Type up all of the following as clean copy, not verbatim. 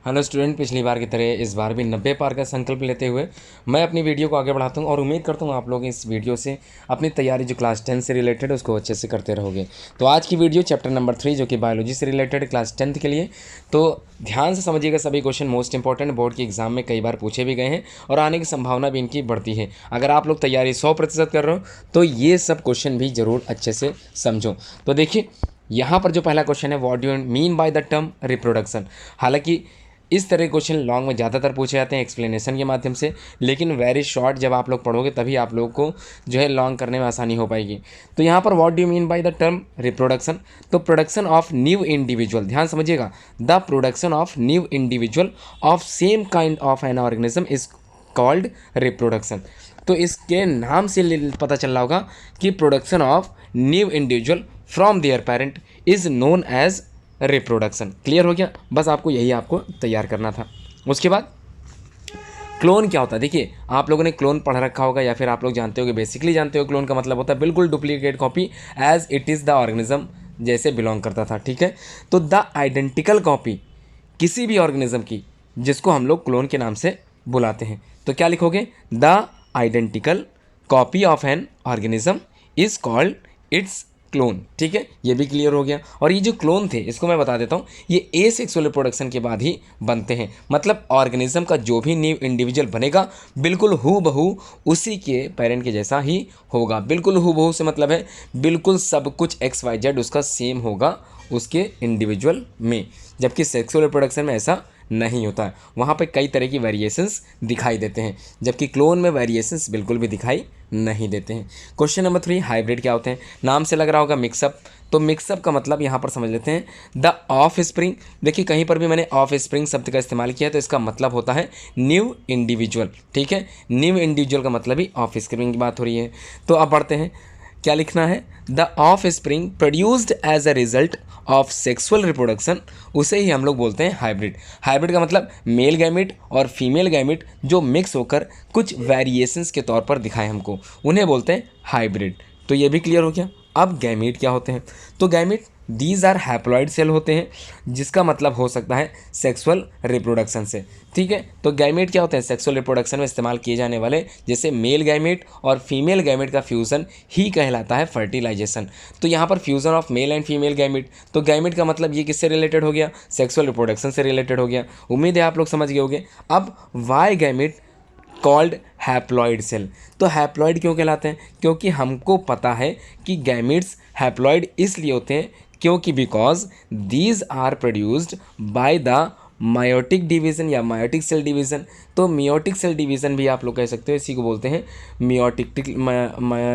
Hello student, पिछली बार की तरह इस बार भी 90 पार का संकल्प लेते हुए मैं अपनी वीडियो को आगे बढ़ाता हूं और उम्मीद करता हूं आप लोग इस वीडियो से अपनी तैयारी जो क्लास 10 से रिलेटेड उसको अच्छे से करते रहोगे। तो आज की वीडियो चैप्टर नंबर 3 जो कि बायोलॉजी से रिलेटेड क्लास 10th के लिए, तो ध्यान से समझिएगा। सभी क्वेश्चन मोस्ट इंपॉर्टेंट, बोर्ड के एग्जाम में कई बार पूछे भी गए हैं और आने की संभावना भी इनकी बढ़ती है। अगर आप लोग तैयारी 100% कर रहे हो तो ये सब क्वेश्चन भी ज़रूर अच्छे से समझो। तो देखिए यहाँ पर जो पहला क्वेश्चन है, what do you mean by the term reproduction. हालांकि इस तरह के क्वेश्चन लॉन्ग में ज़्यादातर पूछे जाते हैं एक्सप्लेनेशन के माध्यम से, लेकिन वेरी शॉर्ट जब आप लोग पढ़ोगे तभी आप लोगों को जो है लॉन्ग करने में आसानी हो पाएगी। तो यहाँ पर what do you mean by the term reproduction, तो प्रोडक्शन ऑफ न्यू इंडिविजुअल, ध्यान समझिएगा, the production of new individual of same kind of an organism is called reproduction. तो इसके नाम से पता चल रहा होगा कि production of new individual from their parent is known as reproduction. Clear हो गया? बस आपको यही आपको तैयार करना था। उसके बाद क्लोन क्या होता है, देखिए आप लोगों ने क्लोन पढ़ रखा होगा या फिर आप लोग जानते हो, बेसिकली जानते हो क्लोन का मतलब होता है बिल्कुल duplicate copy, as it is the organism जैसे बिलोंग करता था। ठीक है, तो द आइडेंटिकल कॉपी किसी भी ऑर्गेनिज्म की जिसको हम लोग क्लोन के नाम से बुलाते हैं। तो क्या लिखोगे? The identical copy of an organism is called its clone. ठीक है, ये भी क्लियर हो गया। और ये जो क्लोन थे इसको मैं बता देता हूँ, ये एसेक्सुअल रिप्रोडक्शन के बाद ही बनते हैं। मतलब ऑर्गेनिज्म का जो भी न्यू इंडिविजुअल बनेगा बिल्कुल हूबहू उसी के पेरेंट के जैसा ही होगा। बिल्कुल हूबहू से मतलब है बिल्कुल सब कुछ XYZ उसका सेम होगा उसके इंडिविजुअल में, जबकि सेक्सुअल रिप्रोडक्शन में ऐसा नहीं होता है। वहाँ पे कई तरह की वेरिएशंस दिखाई देते हैं, जबकि क्लोन में वेरिएशंस बिल्कुल भी दिखाई नहीं देते हैं। क्वेश्चन नंबर 3, हाइब्रिड क्या होते हैं? नाम से लग रहा होगा मिक्सअप, तो मिक्सअप का मतलब यहाँ पर समझ लेते हैं द ऑफ स्प्रिंग। देखिए कहीं पर भी मैंने ऑफ स्प्रिंग शब्द का इस्तेमाल किया है तो इसका मतलब होता है न्यू इंडिविजुअल। ठीक है, न्यू इंडिविजुअल का मतलब ही ऑफ स्प्रिंग की बात हो रही है। तो अब बढ़ते हैं, क्या लिखना है? The offspring produced as a result of sexual reproduction, उसे ही हम लोग बोलते हैं हाइब्रिड। हाइब्रिड का मतलब मेल गैमिट और फीमेल गैमिट जो मिक्स होकर कुछ वेरिएशंस के तौर पर दिखाए हमको, उन्हें बोलते हैं हाइब्रिड। तो ये भी क्लियर हो गया। अब गैमीट क्या होते हैं? तो gamete these are haploid cell होते हैं, जिसका मतलब हो सकता है सेक्सुअल रिप्रोडक्शन से। ठीक है, तो गैमेट क्या होते हैं? सेक्सुअल रिप्रोडक्शन में इस्तेमाल किए जाने वाले जैसे मेल गैमेट और फीमेल गैमेट का फ्यूज़न ही कहलाता है फर्टिलाइजेशन। तो यहाँ पर fusion of male and female gamete, तो गैमेट का मतलब ये किससे रिलेटेड हो गया? सेक्सुअल रिप्रोडक्शन से रिलेटेड हो गया। उम्मीद है आप लोग समझ गए होंगे। अब why gamete called haploid cell, तो हैप्लॉइड क्यों कहलाते हैं? क्योंकि हमको पता है कि गैमेट्स हैप्लॉइड इसलिए होते हैं क्योंकि because these are produced by the meiotic division या मायोटिक सेल डिवीज़न। तो मियोटिक सेल डिवीज़न भी आप लोग कह सकते हो, इसी को बोलते हैं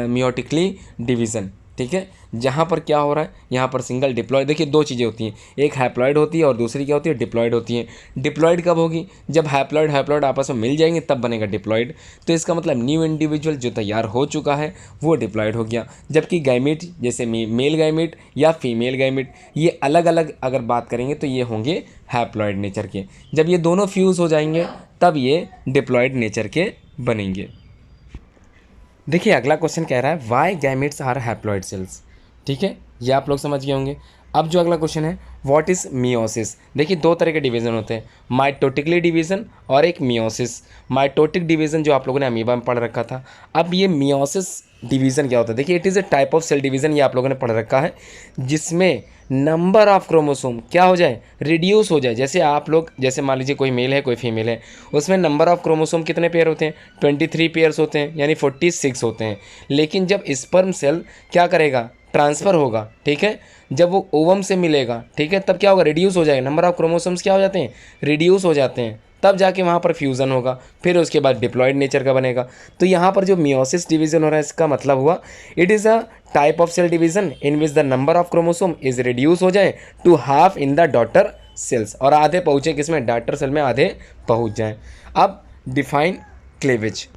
मियोटिकली डिवीज़न। ठीक है, जहाँ पर क्या हो रहा है, यहाँ पर सिंगल डिप्लॉयड। देखिए दो चीज़ें होती हैं, एक हैप्लॉइड होती है और दूसरी क्या होती है? डिप्लॉयड होती है। डिप्लॉयड कब होगी? जब हैप्लॉइड हैप्लॉइड आपस में मिल जाएंगे तब बनेगा डिप्लॉयड। तो इसका मतलब न्यू इंडिविजुअल जो तैयार हो चुका है वो डिप्लॉयड हो गया। जबकि गैमेट जैसे मेल गैमेट या फीमेल गैमेट, ये अलग अलग अगर बात करेंगे तो ये होंगे हैप्लॉइड नेचर के। जब ये दोनों फ्यूज़ हो जाएंगे तब ये डिप्लॉयड नेचर के बनेंगे। देखिए अगला क्वेश्चन कह रहा है why gametes are haploid cells. ठीक है, ये आप लोग समझ गए होंगे। अब जो अगला क्वेश्चन है, व्हाट इज़ मियोसिस। देखिए दो तरह के डिवीज़न होते हैं, माइटोटिकली डिवीज़न और एक मियोसिस। माइटोटिक डिवीज़न जो आप लोगों ने अमीबा में पढ़ रखा था। अब ये मियोसिस डिवीज़न क्या होता है? देखिए it is a type of cell division, ये आप लोगों ने पढ़ रखा है, जिसमें नंबर ऑफ क्रोमोसोम क्या हो जाए? रिड्यूस हो जाए। जैसे आप लोग, जैसे मान लीजिए कोई मेल है कोई फीमेल है, उसमें नंबर ऑफ क्रोमोसोम कितने पेयर होते हैं? 23 पेयर्स होते हैं, यानी 46 होते हैं। लेकिन जब स्पर्म सेल क्या करेगा? ट्रांसफ़र होगा। ठीक है, जब वो ओवम से मिलेगा, ठीक है, तब क्या होगा? रिड्यूस हो जाएगा। नंबर ऑफ क्रोमोसोम्स क्या हो जाते हैं? रिड्यूस हो जाते हैं। तब जाके वहाँ पर फ्यूज़न होगा, फिर उसके बाद डिप्लॉयड नेचर का बनेगा। तो यहाँ पर जो मियोसिस डिवीज़न हो रहा है इसका मतलब हुआ it is a type of cell division in which the number of chromosome is reduce हो जाए to half in the daughter cells, और आधे पहुँचे किसमें? डॉटर सेल में आधे पहुँच जाएँ। अब डिफाइन क्लीवेज।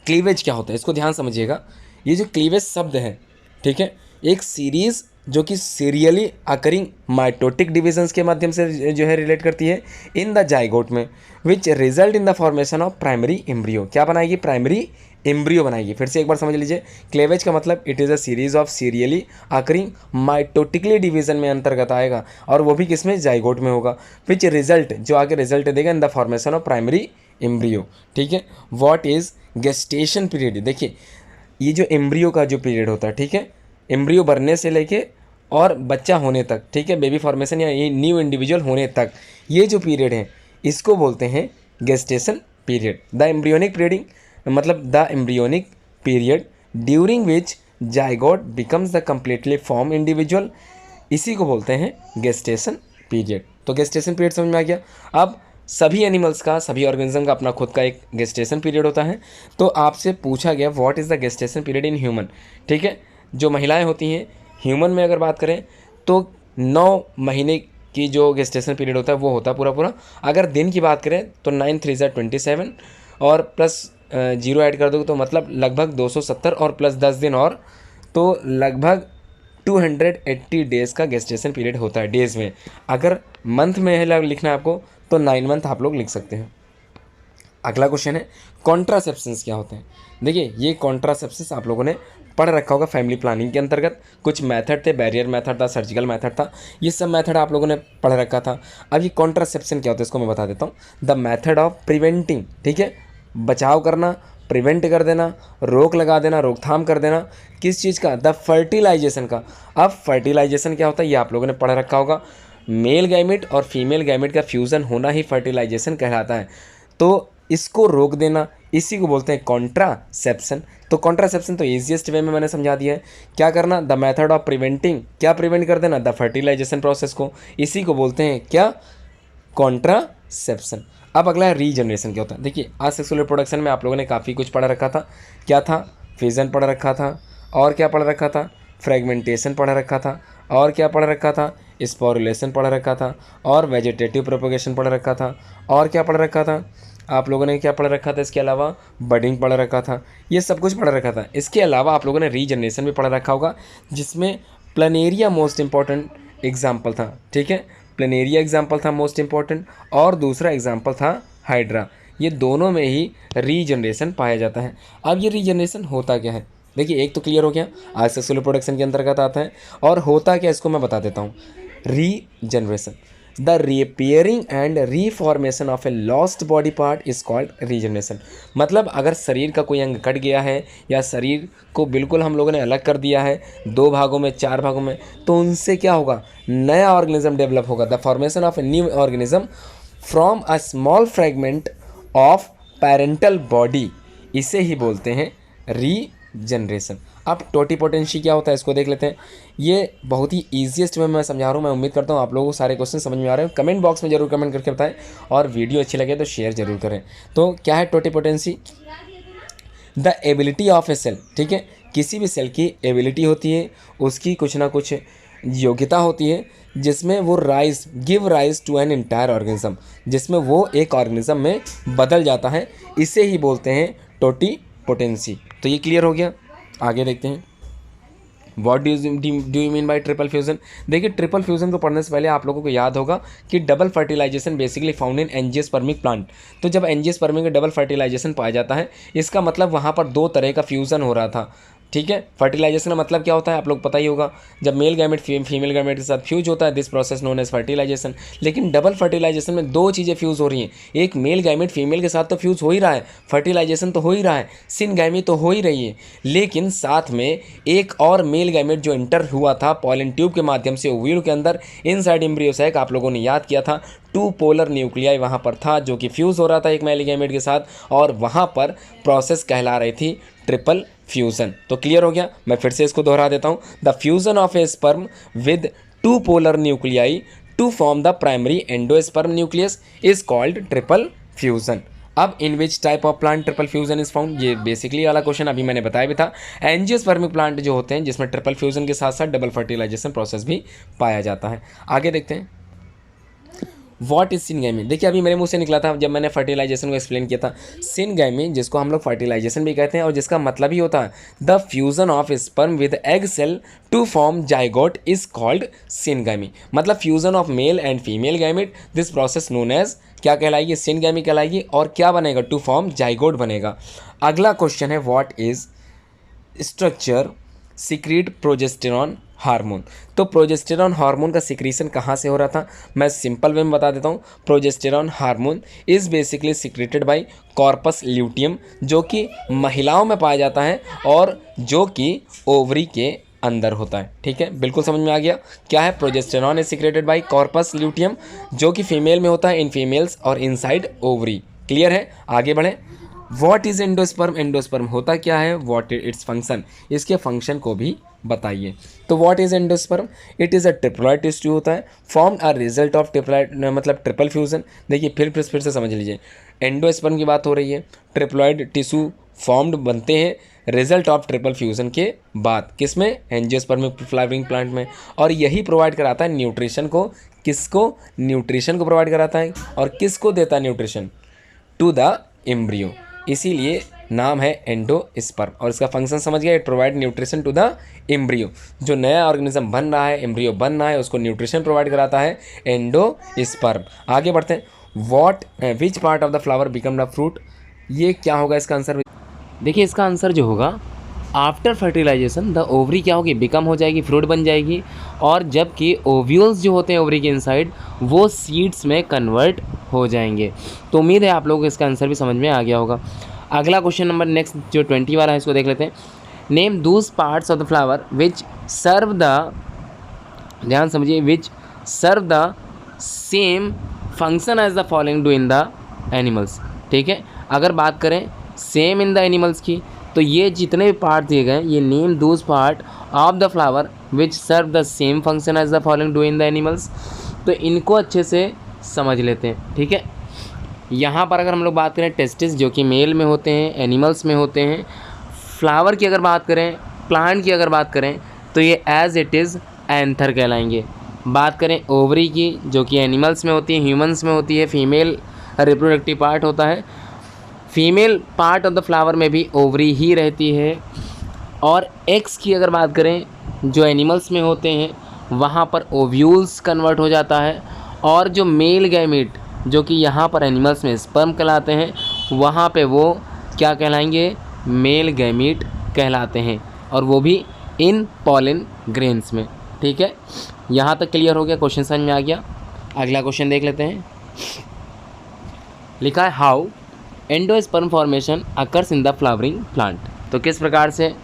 क्लीवेज क्या होता है इसको ध्यान समझिएगा। ये जो क्लीवेज शब्द है, ठीक है, एक सीरीज़ जो कि सीरियली अकरिंग माइटोटिक डिविजन्स के माध्यम से जो है रिलेट करती है इन द जाइगोट में, which result in the formation of primary embryo. क्या बनाएगी? प्राइमरी एम्ब्रियो बनाएगी। फिर से एक बार समझ लीजिए, क्लेवेज का मतलब it is a series of serially occurring mitotically division में अंतर्गत आएगा, और वो भी किसमें, जाइगोट में होगा, विच रिजल्ट, जो आगे रिजल्ट देगा in the formation of primary embryo. ठीक है, व्हाट इज गेस्टेशन पीरियड। देखिए ये जो एम्ब्रियो का जो पीरियड होता है, ठीक है, एम्ब्रियो बनने से लेके और बच्चा होने तक, ठीक है, बेबी फॉर्मेशन या ये न्यू इंडिविजुअल होने तक, ये जो पीरियड है इसको बोलते हैं गेस्टेशन पीरियड। द एम्ब्रियोनिक पीरियडिंग मतलब the embryonic period during which zygote becomes the completely form individual, इसी को बोलते हैं गेस्टेशन पीरियड। तो गेस्टेशन पीरियड समझ में आ गया। अब सभी एनिमल्स का, सभी ऑर्गेनिज्म का अपना खुद का एक गेस्टेशन पीरियड होता है। तो आपसे पूछा गया what is the gestation period in human. ठीक है, जो महिलाएं होती हैं ह्यूमन में अगर बात करें तो 9 महीने की जो गेस्टेशन पीरियड होता है वो होता है पूरा पूरा। अगर दिन की बात करें तो 9 3 27 और प्लस 0 ऐड कर दो तो मतलब लगभग 270 और प्लस 10 दिन और, तो लगभग 280 डेज़ का गेस्टेशन पीरियड होता है डेज़ में। अगर मंथ में है लिखना है आपको तो 9 मंथ आप लोग लिख सकते हैं। अगला क्वेश्चन है कॉन्ट्रासेप्शंस क्या होते हैं। देखिए ये कॉन्ट्रासेप्शंस आप लोगों ने पढ़ रखा होगा फैमिली प्लानिंग के अंतर्गत। कुछ मेथड थे, बैरियर मेथड था, सर्जिकल मेथड था, ये सब मेथड आप लोगों ने पढ़ रखा था। अब ये कॉन्ट्रासेप्शन क्या होता है इसको मैं बता देता हूँ। द मेथड ऑफ प्रिवेंटिंग, ठीक है, बचाव करना, प्रिवेंट कर देना, रोक लगा देना, रोकथाम कर देना, किस चीज़ का, द फर्टिलाइजेशन का। अब फर्टिलाइजेशन क्या होता है ये आप लोगों ने पढ़ रखा होगा। मेल गैमेट और फीमेल गैमेट का फ्यूज़न होना ही फर्टिलाइजेशन कहलाता है। तो इसको रोक देना, इसी को बोलते हैं कॉन्ट्रासेप्शन। तो कॉन्ट्रासेप्शन तो ईजिएस्ट वे में मैंने समझा दिया है। क्या करना, द मेथड ऑफ प्रिवेंटिंग, क्या प्रिवेंट कर देना, द फर्टिलाइजेशन प्रोसेस को, इसी को बोलते हैं क्या, कॉन्ट्रासेप्शन। अब अगला है रीजनरेशन क्या होता है। देखिए आज सेक्सुअल रिप्रोडक्शन में आप लोगों ने काफ़ी कुछ पढ़ रखा था। क्या था, फिजन पढ़ रखा था, और क्या पढ़ रखा था, फ्रेगमेंटेशन पढ़ रखा था, और क्या पढ़ रखा था, स्पोरुलेशन पढ़ रखा था, और वेजिटेटिव प्रोपोगेशन पढ़ रखा था, और क्या पढ़ रखा था, आप लोगों ने क्या पढ़ रखा था, इसके अलावा बडिंग पढ़ रखा था, ये सब कुछ पढ़ रखा था। इसके अलावा आप लोगों ने रीजनरेशन भी पढ़ रखा होगा, जिसमें प्लानेरिया मोस्ट इंपॉर्टेंट एग्जाम्पल था। ठीक है, प्लानेरिया एग्जाम्पल था मोस्ट इंपॉर्टेंट, और दूसरा एग्जाम्पल था हाइड्रा। ये दोनों में ही रीजनरेशन पाया जाता है। अब ये रीजनरेशन होता क्या है, देखिए एक तो क्लियर हो गया, आज सेक्सुअल रिप्रोडक्शन के अंतर्गत आता है। और होता क्या इसको मैं बता देता हूँ। Regeneration, the repairing and reformation of a lost body part is called regeneration. मतलब अगर शरीर का कोई अंग कट गया है या शरीर को बिल्कुल हम लोगों ने अलग कर दिया है 2 भागों में, 4 भागों में, तो उनसे क्या होगा, नया ऑर्गेनिज्म डेवलप होगा। The formation of a new organism from a small fragment of parental body, इसे ही बोलते हैं रीजनरेशन। अब टोटीपोटेंसी क्या होता है इसको देख लेते हैं। ये बहुत ही ईजीएस्ट में मैं समझा रहा हूँ। मैं उम्मीद करता हूँ आप लोगों को सारे क्वेश्चन समझ में आ रहे हैं। कमेंट बॉक्स में जरूर कमेंट करके बताएं, और वीडियो अच्छी लगे तो शेयर जरूर करें। तो क्या है totipotency, the ability of a cell, ठीक है, किसी भी सेल की एबिलिटी होती है, उसकी कुछ ना कुछ योग्यता होती है, जिसमें वो give rise to an entire organism, जिसमें वो एक ऑर्गेनिज्म में बदल जाता है, इसे ही बोलते हैं टोटीपोटेंसी। तो ये क्लियर हो गया। आगे देखते हैं, what do you mean bye triple fusion. देखिए ट्रिपल फ्यूजन को पढ़ने से पहले आप लोगों को याद होगा कि double fertilization basically found in angiospermic plant. तो जब एंजियोस्पर्मिक में डबल फर्टिलाइजेशन पाया जाता है, इसका मतलब वहाँ पर 2 तरह का फ्यूज़न हो रहा था। ठीक है, फर्टिलाइजेशन का मतलब क्या होता है आप लोग पता ही होगा, जब मेल गैमेट फीमेल गैमेट के साथ फ्यूज होता है, this process known as fertilization. लेकिन डबल फर्टिलाइजेशन में 2 चीज़ें फ्यूज हो रही हैं, एक मेल गैमेट फीमेल के साथ तो फ्यूज हो ही रहा है, फर्टिलाइजेशन तो हो ही रहा है, सिन गैमी तो हो ही रही है, लेकिन साथ में एक और मेल गैमेट जो इंटर हुआ था पॉलन ट्यूब के माध्यम से ओव्यूल के अंदर इनसाइड एम्ब्रियो सैक, आप लोगों ने याद किया था 2 पोलर न्यूक्लियाई वहाँ पर था जो कि फ्यूज़ हो रहा था एक मेल गैमेट के साथ, और वहाँ पर प्रोसेस कहला रही थी ट्रिपल फ्यूज़न। तो क्लियर हो गया, मैं फिर से इसको दोहरा देता हूँ। The fusion of a sperm with 2 polar nuclei to form the primary endosperm nucleus is called triple fusion. अब in which type of plant triple fusion is found, ये बेसिकली वाला क्वेश्चन अभी मैंने बताया भी था। एंजियोस्पर्मिक प्लांट जो होते हैं जिसमें ट्रिपल फ्यूजन के साथ साथ डबल फर्टिलाइजेशन प्रोसेस भी पाया जाता है। आगे देखते हैं, व्हाट इज सिनगैमी, देखिए अभी मेरे मुंह से निकला था जब मैंने फर्टिलाइजेशन को एक्सप्लेन किया था। सिनगैमी जिसको हम लोग फर्टिलाइजेशन भी कहते हैं और जिसका मतलब ही होता है the fusion of sperm with egg cell to form zygote is called syngamy, मतलब fusion of male and female gamete, this process known as क्या कहलाएगी, सिनगैमी कहलाएगी। और क्या बनेगा, टू फॉर्म जाइगोट बनेगा। अगला क्वेश्चन है what is structure secrete progesterone hormone. तो प्रोजेस्टेरॉन हार्मोन का सिक्रीशन कहाँ से हो रहा था, मैं सिंपल वे में बता देता हूँ। Progesterone hormone is basically secreted by corpus luteum, जो कि महिलाओं में पाया जाता है और जो कि ओवरी के अंदर होता है। ठीक है, बिल्कुल समझ में आ गया। क्या है, progesterone is secreted by corpus luteum, जो कि फीमेल में होता है, इन फीमेल्स और इनसाइड ओवरी। क्लियर है, आगे बढ़ें। व्हाट इज एंडोस्पर्म, एंडोस्पर्म होता क्या है, व्हाट इज इट्स फंक्शन, इसके फंक्शन को भी बताइए। तो what is endosperm, it is a triploid tissue होता है, form a result of triploid मतलब ट्रिपल फ्यूजन। देखिए फिर से समझ लीजिए, एंडोस्पर्म की बात हो रही है, ट्रिप्लॉइड टिश्यू फॉर्म्ड बनते हैं रिजल्ट ऑफ ट्रिपल फ्यूजन के बाद, किसमें, एंजियोस्पर्म फ्लावरिंग प्लांट में। और यही प्रोवाइड कराता है न्यूट्रिशन को, किसको, न्यूट्रिशन को प्रोवाइड कराता है। और किसको देता है न्यूट्रिशन, टू द एम्ब्रियो, इसीलिए नाम है एंडोस्पर्म। और इसका फंक्शन समझ गया, it provide nutrition to the embryo. जो नया ऑर्गेनिज्म बन रहा है, एम्ब्रियो बन रहा है, उसको न्यूट्रिशन प्रोवाइड कराता है एंडोस्पर्म। आगे बढ़ते हैं, what which part of the flower become the fruit, ये क्या होगा इसका आंसर। देखिए इसका आंसर जो होगा, आफ्टर फर्टिलाइजेशन द ओवरी क्या होगी, बिकम हो जाएगी, फ्रूट बन जाएगी। और जबकि ओव्यूल्स जो होते हैं ओवरी के इनसाइड, वो सीड्स में कन्वर्ट हो जाएंगे। तो उम्मीद है आप लोगों को इसका आंसर भी समझ में आ गया होगा। अगला क्वेश्चन नंबर नेक्स्ट जो 20 वाला है, इसको देख लेते हैं। Name those parts of the flower which serve the, ध्यान समझिए, which serve the same function as the following do in the animals. ठीक है, अगर बात करें सेम इन द एनिमल्स की, तो ये जितने भी पार्ट दिए गए, ये name those part of the flower which serve the same function as the following do in the animals. तो इनको अच्छे से समझ लेते हैं। ठीक है, यहाँ पर अगर हम लोग बात करें टेस्टिस जो कि मेल में होते हैं, एनिमल्स में होते हैं। फ्लावर की अगर बात करें, प्लांट की अगर बात करें, तो ये एज इट इज़ एंथर कहलाएंगे। बात करें ओवरी की, जो कि एनिमल्स में होती है, ह्यूमंस में होती है, फीमेल रिप्रोडक्टिव पार्ट होता है। Female part of the flower में भी ओवरी ही रहती है। और एग्स की अगर बात करें, जो एनिमल्स में होते हैं, वहाँ पर ओव्यूल्स कन्वर्ट हो जाता है। और जो मेल गैमीट जो कि यहाँ पर एनिमल्स में स्पर्म कहलाते हैं, वहाँ पे वो क्या कहलाएंगे, मेल गैमीट कहलाते हैं, और वो भी इन पॉलन ग्रेन्स में। ठीक है, यहाँ तक क्लियर हो गया, क्वेश्चन समझ में आ गया। अगला क्वेश्चन देख लेते हैं। लिखा है how endosperm formation occurs in the flowering plant. तो किस प्रकार से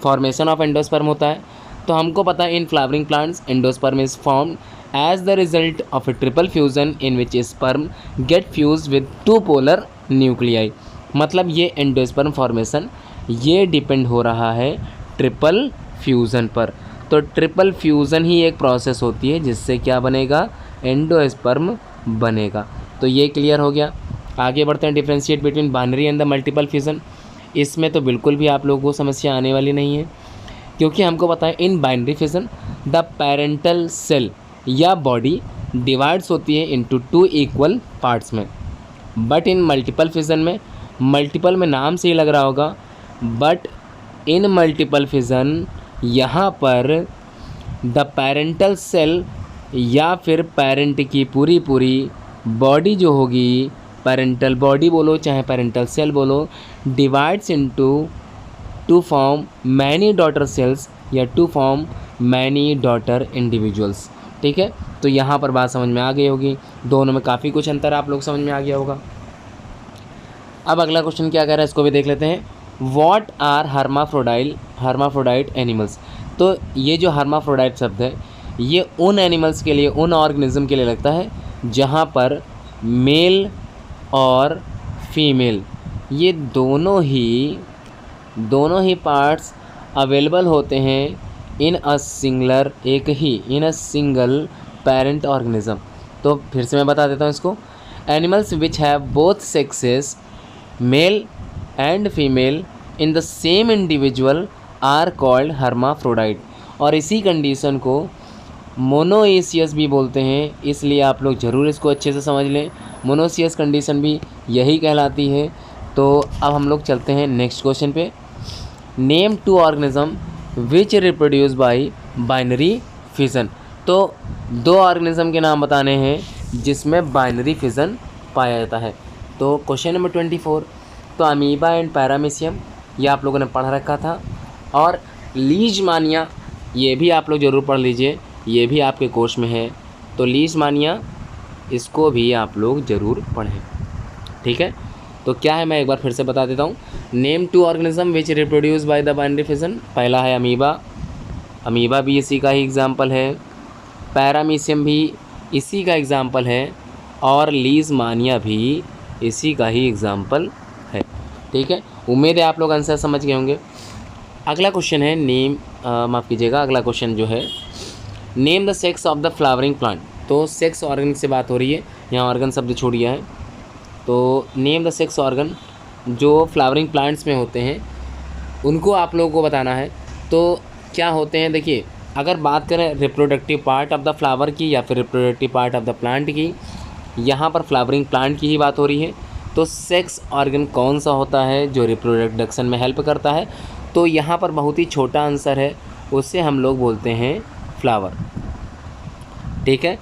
फॉर्मेशन ऑफ एंडोस्पर्म होता है, तो हमको पता है in flowering plants endosperm is formed as the result of a triple fusion in which sperm get fused with two polar nuclei। मतलब ये एंडोस्पर्म फॉर्मेशन ये डिपेंड हो रहा है ट्रिपल फ्यूज़न पर। तो ट्रिपल फ्यूज़न ही एक प्रोसेस होती है जिससे क्या बनेगा, एंडोस्पर्म बनेगा। तो ये क्लियर हो गया। आगे बढ़ते हैं, differentiate between binary and the multiple fusion. इसमें तो बिल्कुल भी आप लोगों को समस्या आने वाली नहीं है, क्योंकि हमको पता है in binary fusion the parental cell या बॉडी डिवाइड्स होती है इनटू टू इक्वल पार्ट्स में। बट इन मल्टीपल फिजन में, मल्टीपल में नाम से ही लग रहा होगा, बट इन मल्टीपल फिजन यहाँ पर द पेरेंटल सेल या फिर पेरेंट की पूरी बॉडी जो होगी, पेरेंटल बॉडी बोलो चाहे पेरेंटल सेल बोलो, divides into two form many daughter cells या to form many daughter individuals. ठीक है, तो यहाँ पर बात समझ में आ गई होगी, दोनों में काफ़ी कुछ अंतर आप लोग समझ में आ गया होगा। अब अगला क्वेश्चन क्या कह रहा है, इसको भी देख लेते हैं। What are hermaphrodite animals. तो ये जो हर्माफ्रोडाइट शब्द है, ये उन एनिमल्स के लिए, उन ऑर्गेनिज्म के लिए लगता है जहाँ पर मेल और फीमेल ये दोनों ही पार्ट्स अवेलेबल होते हैं in a single parent organism. तो फिर से मैं बता देता हूँ इसको। Animals which have both sexes male and female in the same individual are called hermaphrodite. और इसी कंडीशन को मोनोएशियस भी बोलते हैं, इसलिए आप लोग ज़रूर इसको अच्छे से समझ लें। मोनोसियस कंडीशन भी यही कहलाती है। तो अब हम लोग चलते हैं नेक्स्ट क्वेश्चन पे। Name 2 organism which reproduce bye binary fission. तो 2 ऑर्गेनिज्म के नाम बताने हैं जिसमें बाइनरी फिजन पाया जाता है। तो क्वेश्चन नंबर 24, तो अमीबा एंड पैरामीशियम ये आप लोगों ने पढ़ रखा था, और लीशमानिया ये भी आप लोग ज़रूर पढ़ लीजिए, ये भी आपके कोर्स में है। तो लीशमानिया इसको भी आप लोग ज़रूर पढ़ें, ठीक है। तो क्या है मैं एक बार फिर से बता देता हूँ। Name 2 organism which reproduce by the binary fission. पहला है अमीबा, अमीबा भी इसी का ही एग्जाम्पल है। पैरामीशियम भी इसी का एग्जाम्पल है, और लीशमानिया भी इसी का ही एग्जाम्पल है, ठीक है। उम्मीद है आप लोग आंसर समझ गए होंगे। अगला क्वेश्चन है नेम, माफ़ कीजिएगा, अगला क्वेश्चन जो है name the sex of the flowering plant. तो सेक्स ऑर्गन से बात हो रही है, यहाँ ऑर्गन शब्द छोड़ गया है। तो नेम द सेक्स ऑर्गन जो फ्लावरिंग प्लांट्स में होते हैं उनको आप लोगों को बताना है। तो क्या होते हैं, देखिए अगर बात करें reproductive part of the flower की या फिर reproductive part of the plant की, यहाँ पर फ्लावरिंग प्लांट की ही बात हो रही है। तो सेक्स ऑर्गन कौन सा होता है जो रिप्रोडक्शन में हेल्प करता है, तो यहाँ पर बहुत ही छोटा आंसर है, उससे हम लोग बोलते हैं फ्लावर, ठीक है।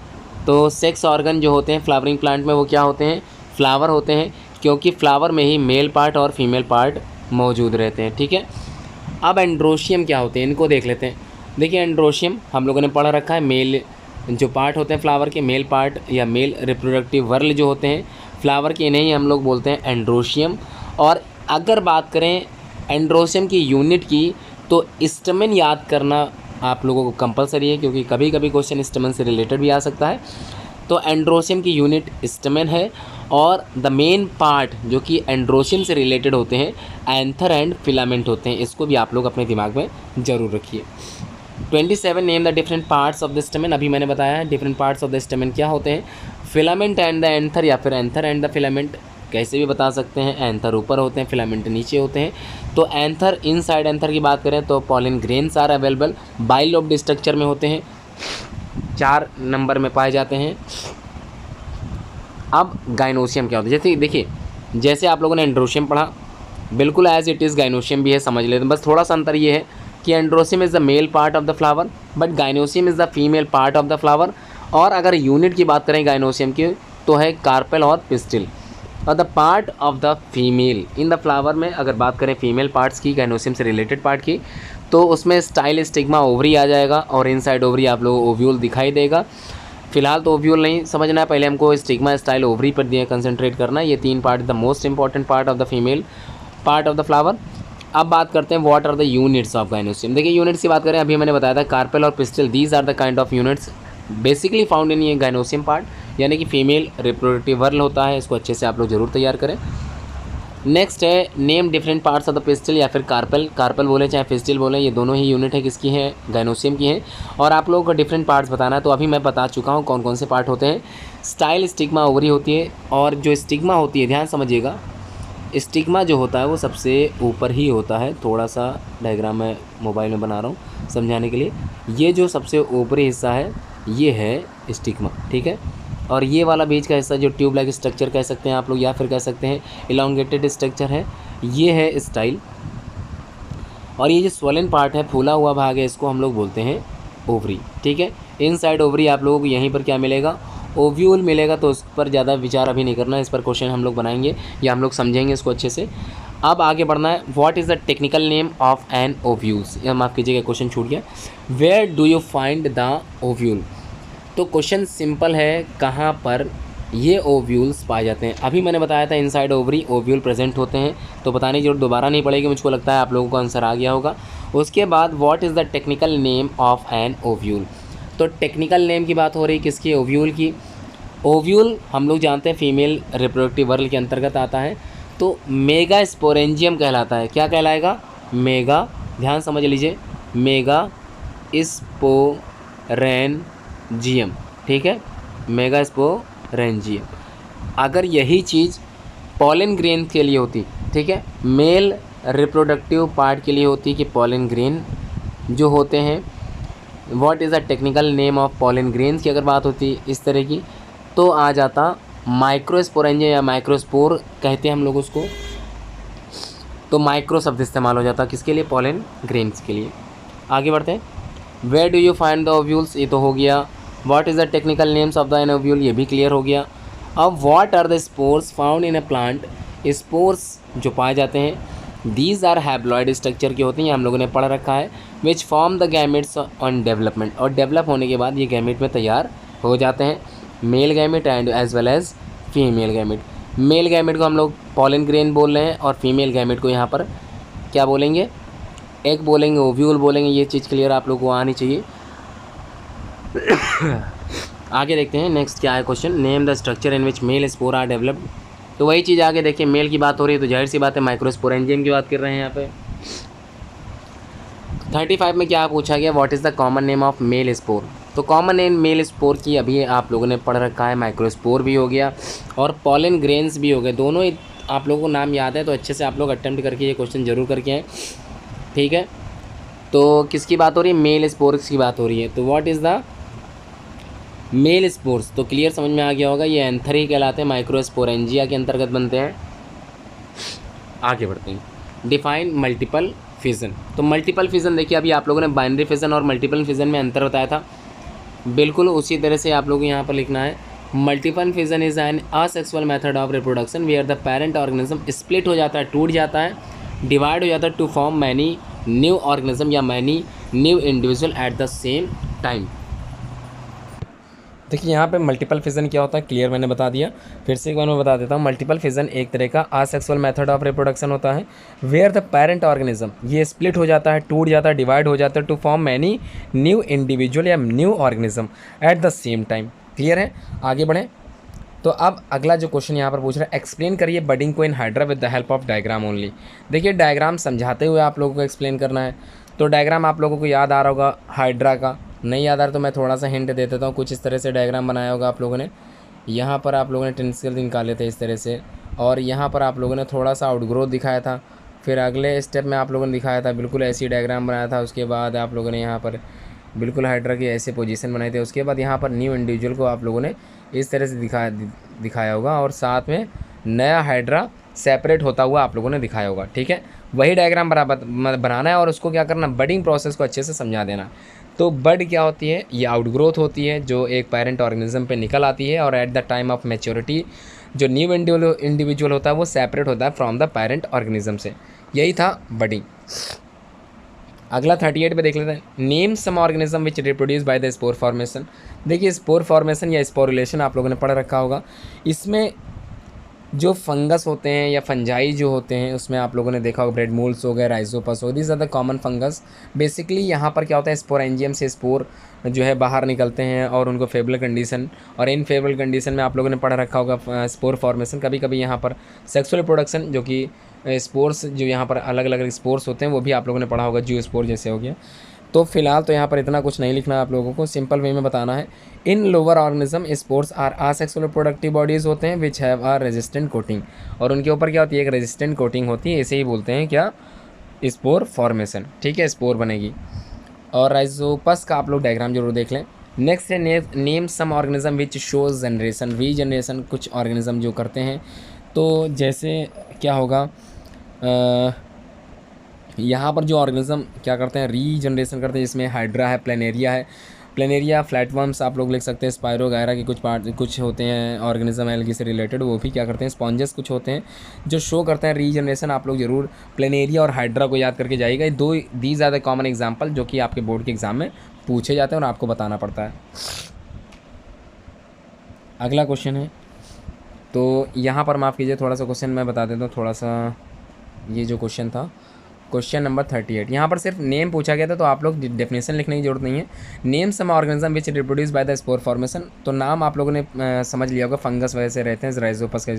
तो सेक्स ऑर्गन जो होते हैं फ्लावरिंग प्लांट में वो क्या होते हैं, फ्लावर होते हैं, क्योंकि फ्लावर में ही मेल पार्ट और फीमेल पार्ट मौजूद रहते हैं, ठीक है। अब एंड्रोशियम क्या होते हैं इनको देख लेते हैं। देखिए एंड्रोशियम हम लोगों ने पढ़ रखा है, मेल जो पार्ट होते हैं फ्लावर के, मेल पार्ट या मेल रिप्रोडक्टिव वर्ल जो होते हैं फ्लावर के, इन्हें ही हम लोग बोलते हैं एंड्रोशियम। और अगर बात करें एंड्रोशियम की यूनिट की, तो स्टमेन याद करना आप लोगों को कंपलसरी है, क्योंकि कभी कभी क्वेश्चन स्टमेन से रिलेटेड भी आ सकता है। तो एंड्रोशियम की यूनिट स्टमेन है, और द मेन पार्ट जो कि एंड्रोशियम से रिलेटेड होते हैं एंथर एंड फिलामेंट होते हैं। इसको भी आप लोग अपने दिमाग में ज़रूर रखिए। 27 name the different parts of the stamen. अभी मैंने बताया है different parts of the stamen क्या होते हैं, फिलामेंट एंड द एंथर, या फिर एंथर एंड द फिलामेंट, कैसे भी बता सकते हैं। एंथर ऊपर होते हैं, फिलामेंट नीचे होते हैं। तो एंथर, इनसाइड एंथर की बात करें तो pollen grains are available, bilobed structure में होते हैं, 4 नंबर में पाए जाते हैं। अब गाइनोशियम क्या होता है, जैसे देखिए जैसे आप लोगों ने एंड्रोशियम पढ़ा, बिल्कुल एज इट इज़ गाइनोशियम भी है, समझ लेते हैं। बस थोड़ा सा अंतर ये है कि androecium is the male part of the flower, but gynoecium is the female part of the flower. और अगर यूनिट की बात करें गाइनोशियम की, तो है कार्पेल और पिस्टिल। और the part of the female in the flower में अगर बात करें फीमेल पार्ट्स की, गाइनोशियम से रिलेटेड पार्ट की, तो उसमें स्टाइल स्टिग्मा ओवरी आ जाएगा, और इनसाइड ओवरी आप लोगों को ओव्यूल दिखाई देगा। फिलहाल तो ओव्यूल नहीं समझना है, पहले हमको स्टिग्मा स्टाइल ओवरी पर दिए कंसंट्रेट करना है। ये 3 part the most important part of the female part of the flower. अब बात करते हैं what are the units of gynoecium. देखिए यूनिट्स की बात करें, अभी मैंने बताया था कार्पेल और pistil, these are the kind of units basically found in ये गाइनोशियम पार्ट, यानी कि फीमेल रिप्रोडक्टिव वर्ल होता है। इसको अच्छे से आप लोग जरूर तैयार करें। नेक्स्ट है name different parts of the pistil या फिर कार्पेल, कार्पेल बोले चाहे पिस्टिल बोले, ये दोनों ही यूनिट है किसकी है, गाइनोशियम की है। और आप लोगों को डिफरेंट पार्ट्स बताना है, तो अभी मैं बता चुका हूँ कौन कौन से पार्ट होते हैं। स्टाइल स्टिग्मा ओवरी होती है, और जो स्टिग्मा होती है ध्यान समझिएगा, स्टिग्मा जो होता है वो सबसे ऊपर ही होता है। थोड़ा सा डायग्राम मैं मोबाइल में बना रहा हूँ समझाने के लिए। ये जो सबसे ऊपरी हिस्सा है ये है स्टिग्मा, ठीक है। और ये वाला बीच का हिस्सा जो ट्यूब लाइक स्ट्रक्चर कह सकते हैं आप लोग, या फिर कह सकते हैं इलांगेटेड स्ट्रक्चर है, ये है स्टाइल। और ये जो स्वोलन पार्ट है, फूला हुआ भाग है, इसको हम लोग बोलते हैं ओवरी, ठीक है। इनसाइड ओवरी आप लोगों को यहीं पर क्या मिलेगा, ओव्यूल मिलेगा। तो उस पर ज़्यादा विचार अभी नहीं करना है, इस पर क्वेश्चन हम लोग बनाएंगे या हम लोग समझेंगे इसको अच्छे से। अब आगे बढ़ना है, what is the technical name of an ovules. या माफ़ कीजिएगा क्वेश्चन छूट गया, where do you find the ovule. तो क्वेश्चन सिंपल है, कहाँ पर ये ओव्यूल्स पाए जाते हैं। अभी मैंने बताया था इनसाइड ओवरी ओव्यूल प्रेजेंट होते हैं, तो बताने की जरूरत दोबारा नहीं पड़ेगी, मुझको लगता है आप लोगों को आंसर आ गया होगा। उसके बाद what is the technical name of an ovule. तो टेक्निकल नेम की बात हो रही है किसकी, ओव्यूल की। ओव्यूल हम लोग जानते हैं फीमेल रिप्रोडक्टिव वर्ल के अंतर्गत आता है, तो मेगा स्पोरेंजियम कहलाता है। क्या कहलाएगा, मेगा, ध्यान समझ लीजिए, मेगा स्पोरेंजियम, ठीक है, मेगा स्पोरेंजियम। अगर यही चीज़ पॉलन ग्रेन के लिए होती, ठीक है, मेल रिप्रोडक्टिव पार्ट के लिए होती कि पॉलन ग्रेन जो होते हैं what is the technical name of pollen grains की अगर बात होती इस तरह की, तो आ जाता माइक्रोस्पोरेंजिया या माइक्रोस्पोर कहते हैं हम लोग उसको। तो माइक्रो शब्द इस्तेमाल हो जाता किसके लिए, पॉलन ग्रेन्स के लिए। आगे बढ़ते हैं, where do you find the ovules, ये तो हो गया। What is the technical names of the an ovule, ये भी क्लियर हो गया। अब what are the spores found in a plant, spores जो पाए जाते हैं दीज आर हैप्लॉइड स्ट्रक्चर के होते हैं, ये हम लोगों ने पढ़ रखा है। Which form the gametes on development, और डेवलप होने के बाद ये गैमेट में तैयार हो जाते हैं। Male gamete and as well as female gamete. Male gamete को हम लोग पॉलन ग्रेन बोल रहे हैं और फीमेल गैमेट को यहाँ पर क्या बोलेंगे, एग बोलेंगे, ओव्यूल बोलेंगे। ये चीज़ क्लियर आप लोग को आनी चाहिए। आगे देखते हैं नेक्स्ट क्या है question, name the structure in which male spore are developed. तो वही चीज़ आगे देखिए, मेल की बात हो रही है तो जाहिर सी बात है माइक्रोस्पोरेंजियम की बात कर रहे हैं यहाँ पे। 35 में क्या पूछा गया, what is the common name of male spore. तो कॉमन नेम मेल स्पोर की अभी आप लोगों ने पढ़ रखा है, माइक्रोस्पोर भी हो गया और पॉलन ग्रेन्स भी हो गए। दोनों ही आप लोगों को नाम याद है तो अच्छे से आप लोग अटेम्प्ट करके ये क्वेश्चन जरूर करके आए, ठीक है। तो किसकी बात हो रही है, मेल स्पोर्स की बात हो रही है। तो what is the male spores, तो क्लियर समझ में आ गया होगा, ये एंथरी कहलाते हैं, माइक्रोस्पोरेंजिया के अंतर्गत बनते हैं। आगे बढ़ते हैं, डिफाइन मल्टीपल फिजन। तो मल्टीपल फिजन देखिए, अभी आप लोगों ने बाइनरी फिजन और मल्टीपल फिजन में अंतर बताया था, बिल्कुल उसी तरह से आप लोगों को यहाँ पर लिखना है। Multiple fission is an asexual method of reproduction where the parent organism split हो जाता है, टूट जाता है, डिवाइड हो जाता है to form many new organism या many new individual at the same time. देखिए यहाँ पे मल्टीपल फिजन क्या होता है, क्लियर मैंने बता दिया, फिर से एक बार मैं बता देता हूँ। मल्टीपल फिजन एक तरह का असेक्सुअल मेथड ऑफ रिप्रोडक्शन होता है वेयर द पेरेंट ऑर्गेनिज्म ये स्प्लिट हो जाता है, टूट जाता है, डिवाइड हो जाता है to form many new individual या new organism at the same time. Clear है, आगे बढ़ें। तो अब अगला जो क्वेश्चन यहाँ पर पूछ रहा है, एक्सप्लेन करिए बडिंग को in hydra with the help of diagram only. देखिए डायग्राम समझाते हुए आप लोगों को एक्सप्लेन करना है। तो डायग्राम आप लोगों को याद आ रहा होगा हाइड्रा का, नहीं याद आ रहा तो मैं थोड़ा सा हिंट दे देता हूँ। कुछ इस तरह से डायग्राम बनाया होगा आप लोगों ने, यहाँ पर आप लोगों ने टेंसिल निकाले थे इस तरह से, और यहाँ पर आप लोगों ने थोड़ा सा आउटग्रोथ दिखाया था। फिर अगले स्टेप में आप लोगों ने दिखाया था बिल्कुल ऐसी डायग्राम बनाया था। उसके बाद आप लोगों ने यहाँ पर बिल्कुल हाइड्रा की ऐसे पोजीशन बनाए थे। उसके बाद यहाँ पर न्यू इंडिविजुअल को आप लोगों ने इस तरह से दिखाया होगा, और साथ में नया हाइड्रा सेपरेट होता हुआ आप लोगों ने दिखाया होगा, ठीक है। वही डायग्राम बराबर बनाना है और उसको क्या करना, बडिंग प्रोसेस को अच्छे से समझा देना। तो बड क्या होती है, ये आउटग्रोथ होती है जो एक पेरेंट ऑर्गेनिज्म पे निकल आती है, और at the time of maturity जो न्यू इंडिविजुअल होता है वो सेपरेट होता है फ्रॉम द पेरेंट ऑर्गेनिज्म से। यही था बडिंग। अगला 38 पे देख लेते हैं, name some organism which reproduce by the spore formation. देखिए स्पोर फॉर्मेशन या स्पोरुलेशन आप लोगों ने पढ़ रखा होगा। इसमें जो फंगस होते हैं या फंजाई जो होते हैं उसमें आप लोगों ने देखा होगा ब्रेड मोल्स हो गए, राइजोपस हो गए, this are the common fungus. Basically यहाँ पर क्या होता है, स्पोरेंजियम से स्पोर जो है बाहर निकलते हैं और उनको फेवरल कंडीशन और इन फेवरल कंडीशन में आप लोगों ने पढ़ रखा होगा स्पोर फॉर्मेशन। कभी कभी यहाँ पर सेक्सुअल प्रोडक्शन जो कि स्पोर्स जो यहाँ पर अलग अलग स्पोर्स होते हैं वो भी आप लोगों ने पढ़ा होगा, जियो स्पोर जैसे हो गया। तो फिलहाल तो यहाँ पर इतना कुछ नहीं लिखना आप लोगों को, सिंपल वे में बताना है। In lower organism spores are asexual productive bodies होते हैं which have are resistant coating, और उनके ऊपर क्या होती है, एक रेजिस्टेंट कोटिंग होती है, इसे ही बोलते हैं क्या, स्पोर फॉर्मेशन, ठीक है, स्पोर बनेगी। और राइजोपस का आप लोग डायग्राम जरूर देख लें। नेक्स्ट है name some organism which shows generation, regeneration कुछ ऑर्गेनिज्म जो करते हैं। तो जैसे क्या होगा, यहाँ पर जो ऑर्गेनिज्म क्या करते हैं, रीजनरेशन करते हैं, जिसमें हाइड्रा है, प्लेनेरिया है, प्लेनेरिया, फ्लैटवर्म्स आप लोग लिख सकते हैं, स्पायरो वगैरह के कुछ होते हैं ऑर्गेनिज्म एल्गी से रिलेटेड, वो भी क्या करते हैं, स्पॉन्जेस कुछ होते हैं जो शो करते हैं रीजनरेशन। आप लोग जरूर प्लेनेरिया और हाइड्रा को याद करके जाइएगा। These are the common example जो कि आपके बोर्ड के एग्जाम में पूछे जाते हैं और आपको बताना पड़ता है। अगला क्वेश्चन है, तो यहाँ पर माफ़ कीजिए थोड़ा सा क्वेश्चन मैं बता देता हूँ, थोड़ा सा ये जो क्वेश्चन था क्वेश्चन नंबर 38, यहाँ पर सिर्फ नेम पूछा गया था तो आप लोग डेफिनेशन लिखने की जरूरत नहीं है। Name some organism which reproduce by the spore formation, तो नाम आप लोगों ने समझ लिया होगा, फंगस वजह से रहते हैं, राइजोपस का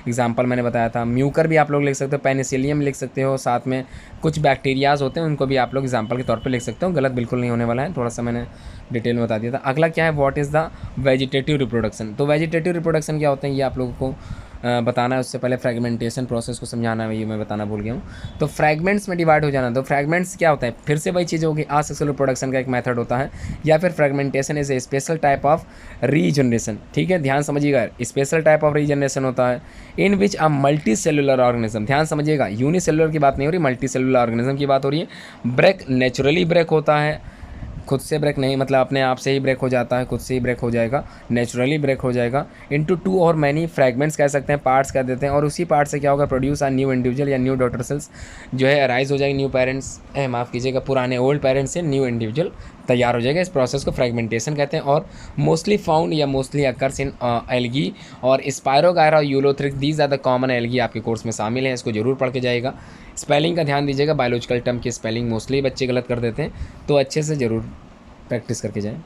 एग्जाम्पल मैंने बताया था। म्यूकर भी आप लोग लिख सकते हो, पेनिसिलियम लिख सकते हो, साथ में कुछ बैक्टीरियाज होते हैं उनको भी आप लोग एग्जाम्पल के तौर पर लिख सकते हो, गलत बिल्कुल नहीं होने वाला है, थोड़ा सा मैंने डिटेल में बता दिया था। अगला क्या है, what is the vegetative reproduction. तो वेजिटेटिव रिप्रोडक्शन क्या होते हैं ये आप लोगों को बताना है, उससे पहले फ्रेगमेंटेशन प्रोसेस को समझाना है, ये मैं बताना भूल गया हूँ। तो फ्रैगमेंट्स में डिवाइड हो जाना, तो फ्रैगमेंट्स क्या होता है, फिर से वही चीज़ होगी, असेक्सुअल रिप्रोडक्शन का एक मेथड होता है, या फिर fragmentation is a special type of regeneration. ठीक है, ध्यान समझिएगा, स्पेशल टाइप ऑफ रीजनरेशन होता है in which a multi cellular organism, ध्यान समझिएगा, यूनिसेलुलर की बात नहीं हो रही, मल्टी सेलुलर ऑर्गेनिज्म की बात हो रही है। ब्रेक नेचुरली ब्रेक होता है, खुद से ब्रेक नहीं, मतलब अपने आप से ही ब्रेक हो जाता है, खुद से ही ब्रेक हो जाएगा, नेचुरली ब्रेक हो जाएगा, इनटू टू और मैनी फ्रैगमेंट्स कह सकते हैं, पार्ट्स कह देते हैं, और उसी पार्ट से क्या होगा, प्रोड्यूस आ न्यू इंडिविजुअल या न्यू डॉटर सेल्स जो है अराइज हो जाएगी, न्यू पेरेंट्स, माफ़ कीजिएगा, पुराने ओल्ड पेरेंट्स से न्यू इंडिविजुअल तैयार हो जाएगा। इस प्रोसेस को फ्रेगमेंटेशन कहते हैं, और मोस्टली फाउंड या मोस्टली अकर्स इन एल्गी और स्पायरोगायरा और ulothrix, these are the common algae, आपके कोर्स में शामिल हैं, इसको जरूर पढ़ के जाएगा। स्पेलिंग का ध्यान दीजिएगा, बायोलॉजिकल टर्म की स्पेलिंग मोस्टली बच्चे गलत कर देते हैं, तो अच्छे से ज़रूर प्रैक्टिस करके जाएं।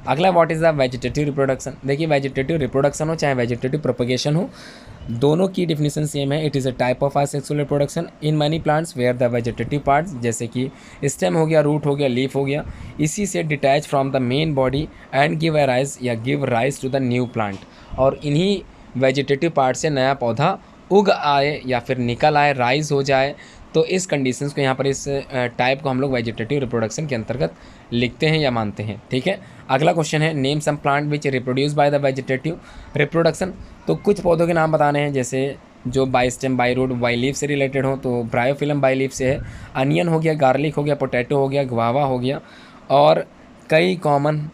अगला, what is the vegetative reproduction. देखिए, वेजिटेटिव रिप्रोडक्शन हो चाहे वेजिटेटिव प्रोपगेशन हो, दोनों की डिफिनीशन सेम है। It is a type of asexual reproduction in many plants where the vegetative parts, जैसे कि स्टेम हो गया, रूट हो गया, लीफ हो गया, इसी से detach from the main body and give rise या give rise to the new plant, और इन्हीं वेजिटेटिव पार्ट से नया पौधा उग आए या फिर निकल आए, राइज हो जाए, तो इस कंडीशंस को यहाँ पर, इस टाइप को हम लोग वेजिटेटिव रिप्रोडक्शन के अंतर्गत लिखते हैं या मानते हैं। ठीक है, अगला क्वेश्चन है, name some plant which reproduce by the vegetative reproduction. तो कुछ पौधों के नाम बताने हैं, जैसे जो by stem, by root, by leaf से रिलेटेड हो, तो ब्रायोफिलम बाई लीफ से है, अनियन हो गया, गार्लिक हो गया, पोटैटो हो गया, गुआवा हो गया, और कई कॉमन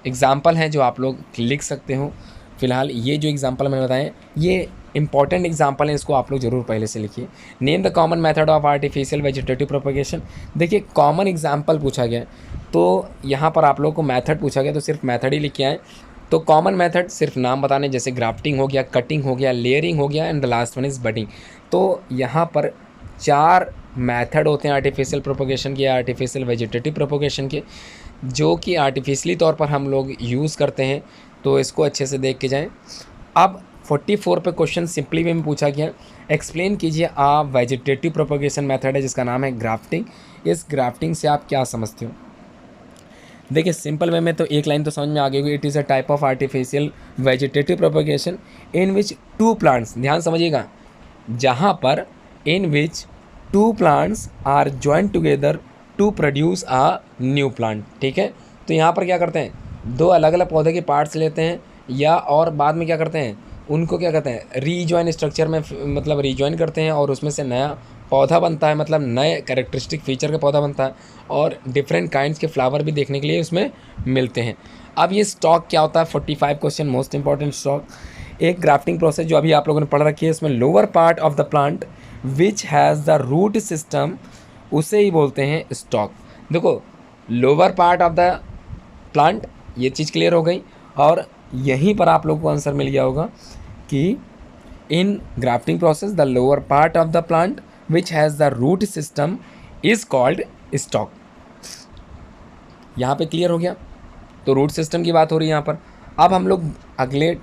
एग्जाम्पल हैं जो आप लोग लिख सकते हो। फिलहाल ये जो एग्जाम्पल मैंने बताए ये इंपॉर्टेंट एग्जाम्पल है, इसको आप लोग जरूर पहले से लिखिए। Name the common method of artificial vegetative propagation. देखिए, कॉमन एग्जाम्पल पूछा गया, तो यहाँ पर आप लोग को मेथड पूछा गया, तो सिर्फ मेथड ही लिख के आए। तो कॉमन मेथड सिर्फ नाम बताने, जैसे ग्राफ्टिंग हो गया, कटिंग हो गया, लेयरिंग हो गया, and the last one is budding. तो यहाँ पर 4 मेथड होते हैं आर्टिफिशियल प्रोपगेशन के, आर्टिफिशियल वेजिटेटिव प्रोपगेशन के, जो कि आर्टिफिशियली तौर पर हम लोग यूज़ करते हैं, तो इसको अच्छे से देख के जाएं। अब 44 पे क्वेश्चन सिंपली वे में पूछा गया, एक्सप्लेन कीजिए आप वेजिटेटिव प्रोपगेशन मेथड है जिसका नाम है ग्राफ्टिंग, इस ग्राफ्टिंग से आप क्या समझते हो। देखिए, सिंपल वे में तो एक लाइन तो समझ में आ गई होगी, it is a type of artificial vegetative propagation in which 2 plants, ध्यान समझिएगा, जहाँ पर in which 2 plants are join together to produce a new plant. ठीक है, तो यहाँ पर क्या करते हैं, 2 अलग अलग पौधे के पार्ट्स लेते हैं, या और बाद में क्या करते हैं, उनको क्या कहते हैं, रीजॉइन स्ट्रक्चर में, मतलब रीजॉइन करते हैं, और उसमें से नया पौधा बनता है, मतलब नए कैरेक्टरिस्टिक फीचर का पौधा बनता है, और डिफरेंट काइंड्स के फ्लावर भी देखने के लिए उसमें मिलते हैं। अब ये स्टॉक क्या होता है, 45 क्वेश्चन मोस्ट इंपॉर्टेंट स्टॉक, एक ग्राफ्टिंग प्रोसेस जो अभी आप लोगों ने पढ़ रखी है, इसमें lower part of the plant which has the root system, उसे ही बोलते हैं स्टॉक। देखो, lower part of the plant, ये चीज़ क्लियर हो गई, और यहीं पर आप लोगों को आंसर मिल गया होगा कि in grafting process the lower part of the plant which has the root system is called stock. यहाँ पे क्लियर हो गया, तो रूट सिस्टम की बात हो रही है यहाँ पर। अब हम लोग अगले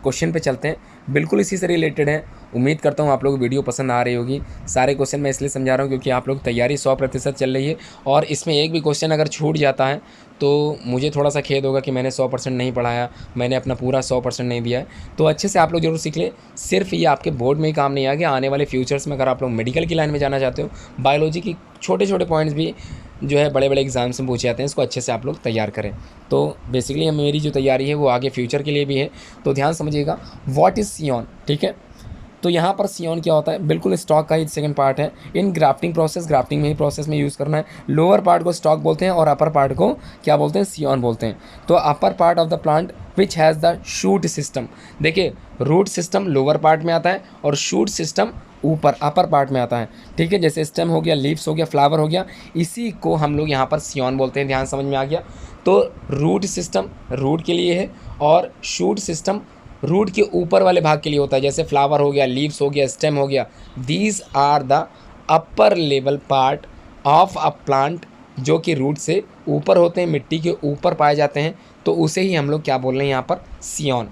क्वेश्चन पे चलते हैं, बिल्कुल इसी से रिलेटेड है। उम्मीद करता हूँ आप लोग वीडियो पसंद आ रही होगी। सारे क्वेश्चन मैं इसलिए समझा रहा हूँ क्योंकि आप लोग तैयारी 100% चल रही है, और इसमें एक भी क्वेश्चन अगर छूट जाता है तो मुझे थोड़ा सा खेद होगा कि मैंने 100% नहीं पढ़ाया, मैंने अपना पूरा 100% नहीं दिया है। तो अच्छे से आप लोग जरूर सीख लें। सिर्फ ये आपके बोर्ड में ही काम नहीं आएगा, आने वाले फ्यूचर्स में अगर आप लोग मेडिकल की लाइन में जाना चाहते हो, बायोलॉजी की छोटे छोटे पॉइंट्स भी जो है बड़े बड़े एग्जाम्स में पूछे जाते हैं, इसको अच्छे से आप लोग तैयार करें। तो बेसिकली मेरी जो तैयारी है वो आगे फ्यूचर के लिए भी है, तो ध्यान समझिएगा। व्हाट इज़ सियोन, ठीक है, तो यहाँ पर सियोन क्या होता है, बिल्कुल स्टॉक का ही सेकंड पार्ट है। इन ग्राफ्टिंग प्रोसेस, ग्राफ्टिंग में ही प्रोसेस में यूज़ करना है। लोअर पार्ट को स्टॉक बोलते हैं और अपर पार्ट को क्या बोलते हैं, सियोन बोलते हैं। तो upper part of the plant which has the shoot system, देखिए रूट सिस्टम लोअर पार्ट में आता है और शूट सिस्टम ऊपर अपर पार्ट में आता है। ठीक है, जैसे स्टेम हो गया, लीव्स हो गया, फ्लावर हो गया, इसी को हम लोग यहाँ पर सियोन बोलते हैं। ध्यान समझ में आ गया। तो रूट सिस्टम रूट के लिए है, और शूट सिस्टम रूट के ऊपर वाले भाग के लिए होता है, जैसे फ्लावर हो गया, लीव्स हो गया, स्टेम हो गया। These are the upper level part of a plant, जो कि रूट से ऊपर होते हैं, मिट्टी के ऊपर पाए जाते हैं, तो उसे ही हम लोग क्या बोल रहे हैं यहाँ पर, सियोन।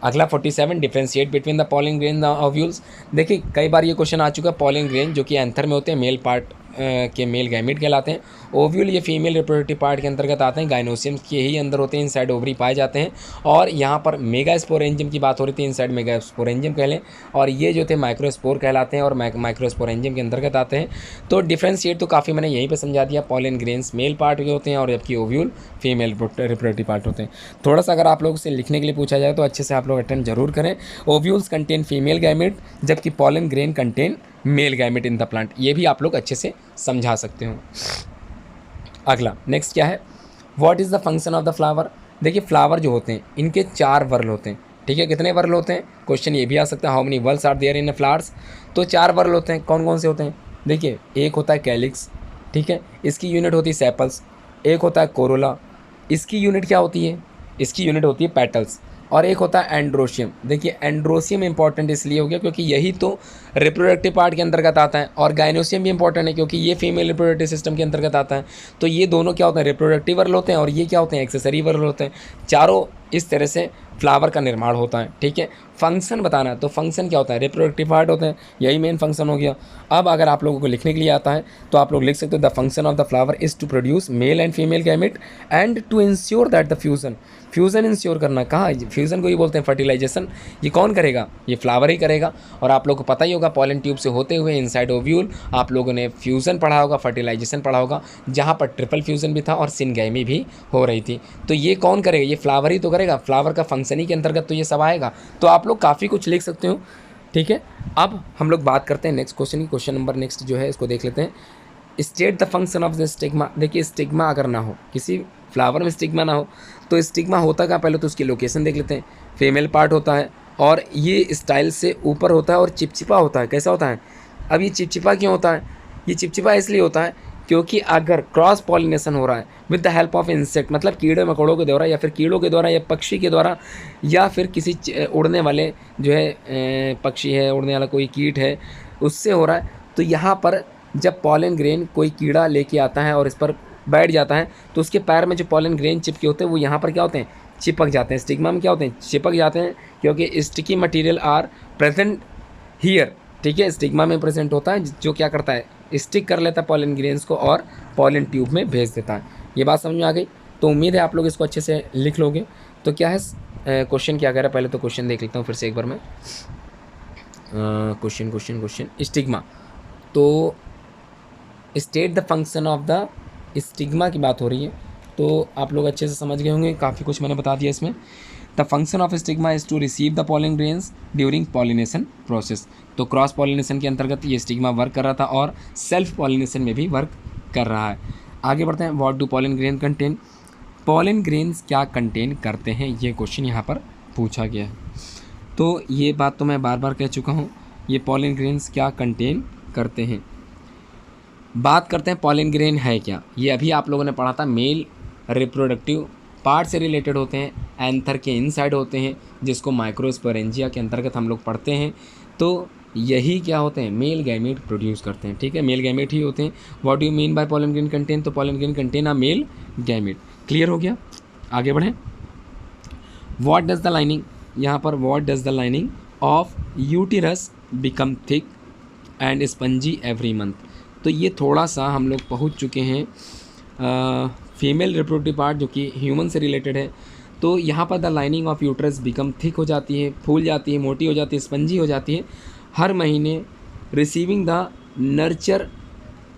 अगला 47, differentiate between the pollen grain ovules. देखिए, कई बार ये क्वेश्चन आ चुका है, पॉलिन ग्रेन जो कि एंथर में होते हैं, मेल पार्ट के मेल गैमिट कहलाते हैं। ओव्यूल ये फीमेल रिप्रोडक्टिव पार्ट के अंतर्गत आते हैं, गाइनोसियम के ही अंदर होते हैं, इनसाइड ओवरी पाए जाते हैं। और यहाँ पर मेगास्पोरेंजियम की बात हो रही थी, इनसाइड मेगास्पोरेंजियम कह लें, और ये जो थे माइक्रोस्पोर कहलाते हैं और माइक्रोस्पोरेंजियम के अंतर्गत आते हैं। तो डिफ्रेंशिएट तो काफ़ी मैंने यहीं पर समझा दिया, पॉलन ग्रेन्स मेल पार्ट के होते हैं और जबकि ओव्यूल फीमेल रिप्रोडक्टिव पार्ट होते हैं। थोड़ा सा अगर आप लोगों से लिखने के लिए पूछा जाए तो अच्छे से आप लोग अटेंड जरूर करें। ओव्यूल्स कंटेन फीमेल गैमेट जबकि pollen grain contain male gamete in the plant, ये भी आप लोग अच्छे से समझा सकते हो। अगला नेक्स्ट क्या है, what is the function of the flower. देखिए फ्लावर जो होते हैं इनके 4 वर्ल होते हैं, ठीक है। कितने वर्ल होते हैं, क्वेश्चन ये भी आ सकता है, how many whorls are there in a flowers. तो 4 वर्ल होते हैं, कौन कौन से होते हैं। देखिए एक होता है कैलिक्स, ठीक है, इसकी यूनिट होती है सेपल्स। एक होता है कोरोला, इसकी यूनिट क्या होती है, इसकी यूनिट होती है पेटल्स। और एक होता है एंड्रोशियम। देखिए एंड्रोशियम इंपॉर्टेंट इसलिए हो गया क्योंकि यही तो रिप्रोडक्टिव पार्ट के अंतर्गत आता है, और गाइनोसियम भी इंपॉर्टेंट है क्योंकि ये फीमेल रिप्रोडक्टिव सिस्टम के अंतर्गत आता है। तो ये दोनों क्या होते हैं, रिप्रोडक्टिव वर्ल होते हैं, और ये क्या होते हैं, एक्सेसरी वर्ल होते हैं। चारों इस तरह से फ्लावर का निर्माण होता है, ठीक है। फंक्शन बताना है तो फंक्शन क्या होता है, रिप्रोडक्टिव पार्ट होते हैं, यही मेन फंक्शन हो गया। अब अगर आप लोगों को लिखने के लिए आता है तो आप लोग लिख सकते हो the function of the flower is to produce male and female gamete and to ensure that the fusion ensure करना। कहाँ, फ्यूज़न को ही बोलते हैं फर्टिलाइजेशन। ये कौन करेगा, ये फ्लावर ही करेगा। और आप लोग को पता ही होगा पॉलन ट्यूब से होते हुए इनसाइड ओव्यूल आप लोगों ने फ्यूज़न पढ़ा होगा, फर्टिलाइजेशन पढ़ा होगा, जहाँ पर ट्रिपल फ्यूज़न भी था और सिनगैमी भी हो रही थी। तो ये कौन करेगा, ये फ्लावर ही तो करेगा, फ्लावर का फंक्शन ही के अंतर्गत तो ये सब आएगा। तो आप लोग काफ़ी कुछ लिख सकते हो, ठीक है। अब हम लोग बात करते हैं नेक्स्ट क्वेश्चन की। क्वेश्चन नंबर नेक्स्ट जो है इसको देख लेते हैं, state the function of the stigma. देखिए स्टिग्मा अगर ना हो, किसी फ्लावर में स्टिग्मा ना हो तो स्टिग्मा होता क्या, पहले तो उसकी लोकेशन देख लेते हैं। फीमेल पार्ट होता है और ये स्टाइल से ऊपर होता है और चिपचिपा होता है। कैसा होता है, अब ये चिपचिपा क्यों होता है, ये चिपचिपा इसलिए होता है क्योंकि अगर क्रॉस पॉलिनेशन हो रहा है with the help of insect, मतलब कीड़े मकोड़ों के द्वारा या फिर कीड़ों के द्वारा या पक्षी के द्वारा या फिर किसी उड़ने वाले जो है पक्षी है, उड़ने वाला कोई कीट है, उससे हो रहा है। तो यहाँ पर जब पॉलन ग्रेन कोई कीड़ा लेके आता है और इस पर बैठ जाता है तो उसके पैर में जो पॉलन ग्रेन चिपके होते हैं वो यहाँ पर क्या होते हैं, चिपक जाते हैं। स्टिग्मा में क्या होते हैं, चिपक जाते हैं, क्योंकि sticky material are present here, ठीक है। स्टिग्मा में प्रेजेंट होता है जो क्या करता है, स्टिक कर लेता है पॉलन ग्रेन्स को और पॉलन ट्यूब में भेज देता है। ये बात समझ में आ गई, तो उम्मीद है आप लोग इसको अच्छे से लिख लोगे। तो क्या है क्वेश्चन क्या कह रहा है, पहले तो क्वेश्चन देख लेता हूँ फिर से एक बार मैं। क्वेश्चन स्टिग्मा, तो state the function of the stigma की बात हो रही है, तो आप लोग अच्छे से समझ गए होंगे, काफ़ी कुछ मैंने बता दिया इसमें। The function of stigma is to receive the pollen grains during pollination process. तो क्रॉस पॉलिनेशन के अंतर्गत ये स्टिग्मा वर्क कर रहा था और सेल्फ पॉलिनेशन में भी वर्क कर रहा है। आगे बढ़ते हैं, what do pollen grain contain. Pollen grains क्या कंटेन करते हैं, ये क्वेश्चन यहाँ पर पूछा गया है। तो ये बात तो मैं बार बार कह चुका हूँ, ये पॉलन ग्रेन्स क्या कंटेन करते हैं। बात करते हैं पॉलन ग्रेन है क्या, ये अभी आप लोगों ने पढ़ा था, मेल रिप्रोडक्टिव पार्ट से रिलेटेड होते हैं, एंथर के इनसाइड होते हैं, जिसको माइक्रोस्पोरेंजिया के अंतर्गत हम लोग पढ़ते हैं। तो यही क्या होते हैं, मेल गैमेट प्रोड्यूस करते हैं, ठीक है, मेल गैमेट ही होते हैं। What do you mean bye pollen grain contain, तो पॉलन ग्रेन कंटेन आ मेल गैमेट। क्लियर हो गया, आगे बढ़ें। व्हाट डज द लाइनिंग, यहाँ पर what does the lining of uterus become thick and spongy every month. तो ये थोड़ा सा हम लोग पहुँच चुके हैं फीमेल रिप्रोडक्टिव पार्ट जो कि ह्यूमन से रिलेटेड है। तो यहाँ पर the lining of uterus become thick हो जाती है, फूल जाती है, मोटी हो जाती है, स्पंजी हो जाती है हर महीने, receiving the nurture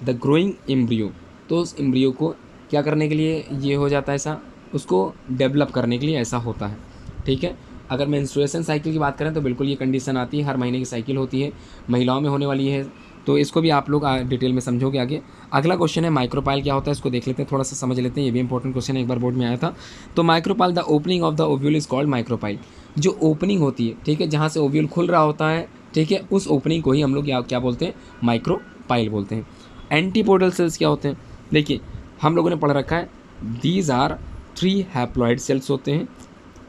the growing embryo. तो उस एम्ब्रियो को क्या करने के लिए ये हो जाता है ऐसा, उसको डेवलप करने के लिए ऐसा होता है, ठीक है। अगर मेंस्ट्रुएशन साइकिल की बात करें तो बिल्कुल ये कंडीशन आती है, हर महीने की साइकिल होती है, महिलाओं में होने वाली है, तो इसको भी आप लोग डिटेल में समझोगे आगे। अगला क्वेश्चन है माइक्रोपाइल क्या होता है, इसको देख लेते हैं, थोड़ा सा समझ लेते हैं, ये भी इंपॉर्टेंट क्वेश्चन है, एक बार बोर्ड में आया था। तो micropyle, the opening of the ovule is called micropyle. जो ओपनिंग होती है, ठीक है, जहाँ से ओव्यूल खुल रहा होता है, ठीक है, उस ओपनिंग को ही हम लोग क्या बोलते हैं, माइक्रोपाइल बोलते हैं। एंटीपोडल सेल्स क्या होते हैं, देखिए हम लोगों ने पढ़ रखा है, दीज आर 3 हैप्लॉइड सेल्स होते हैं,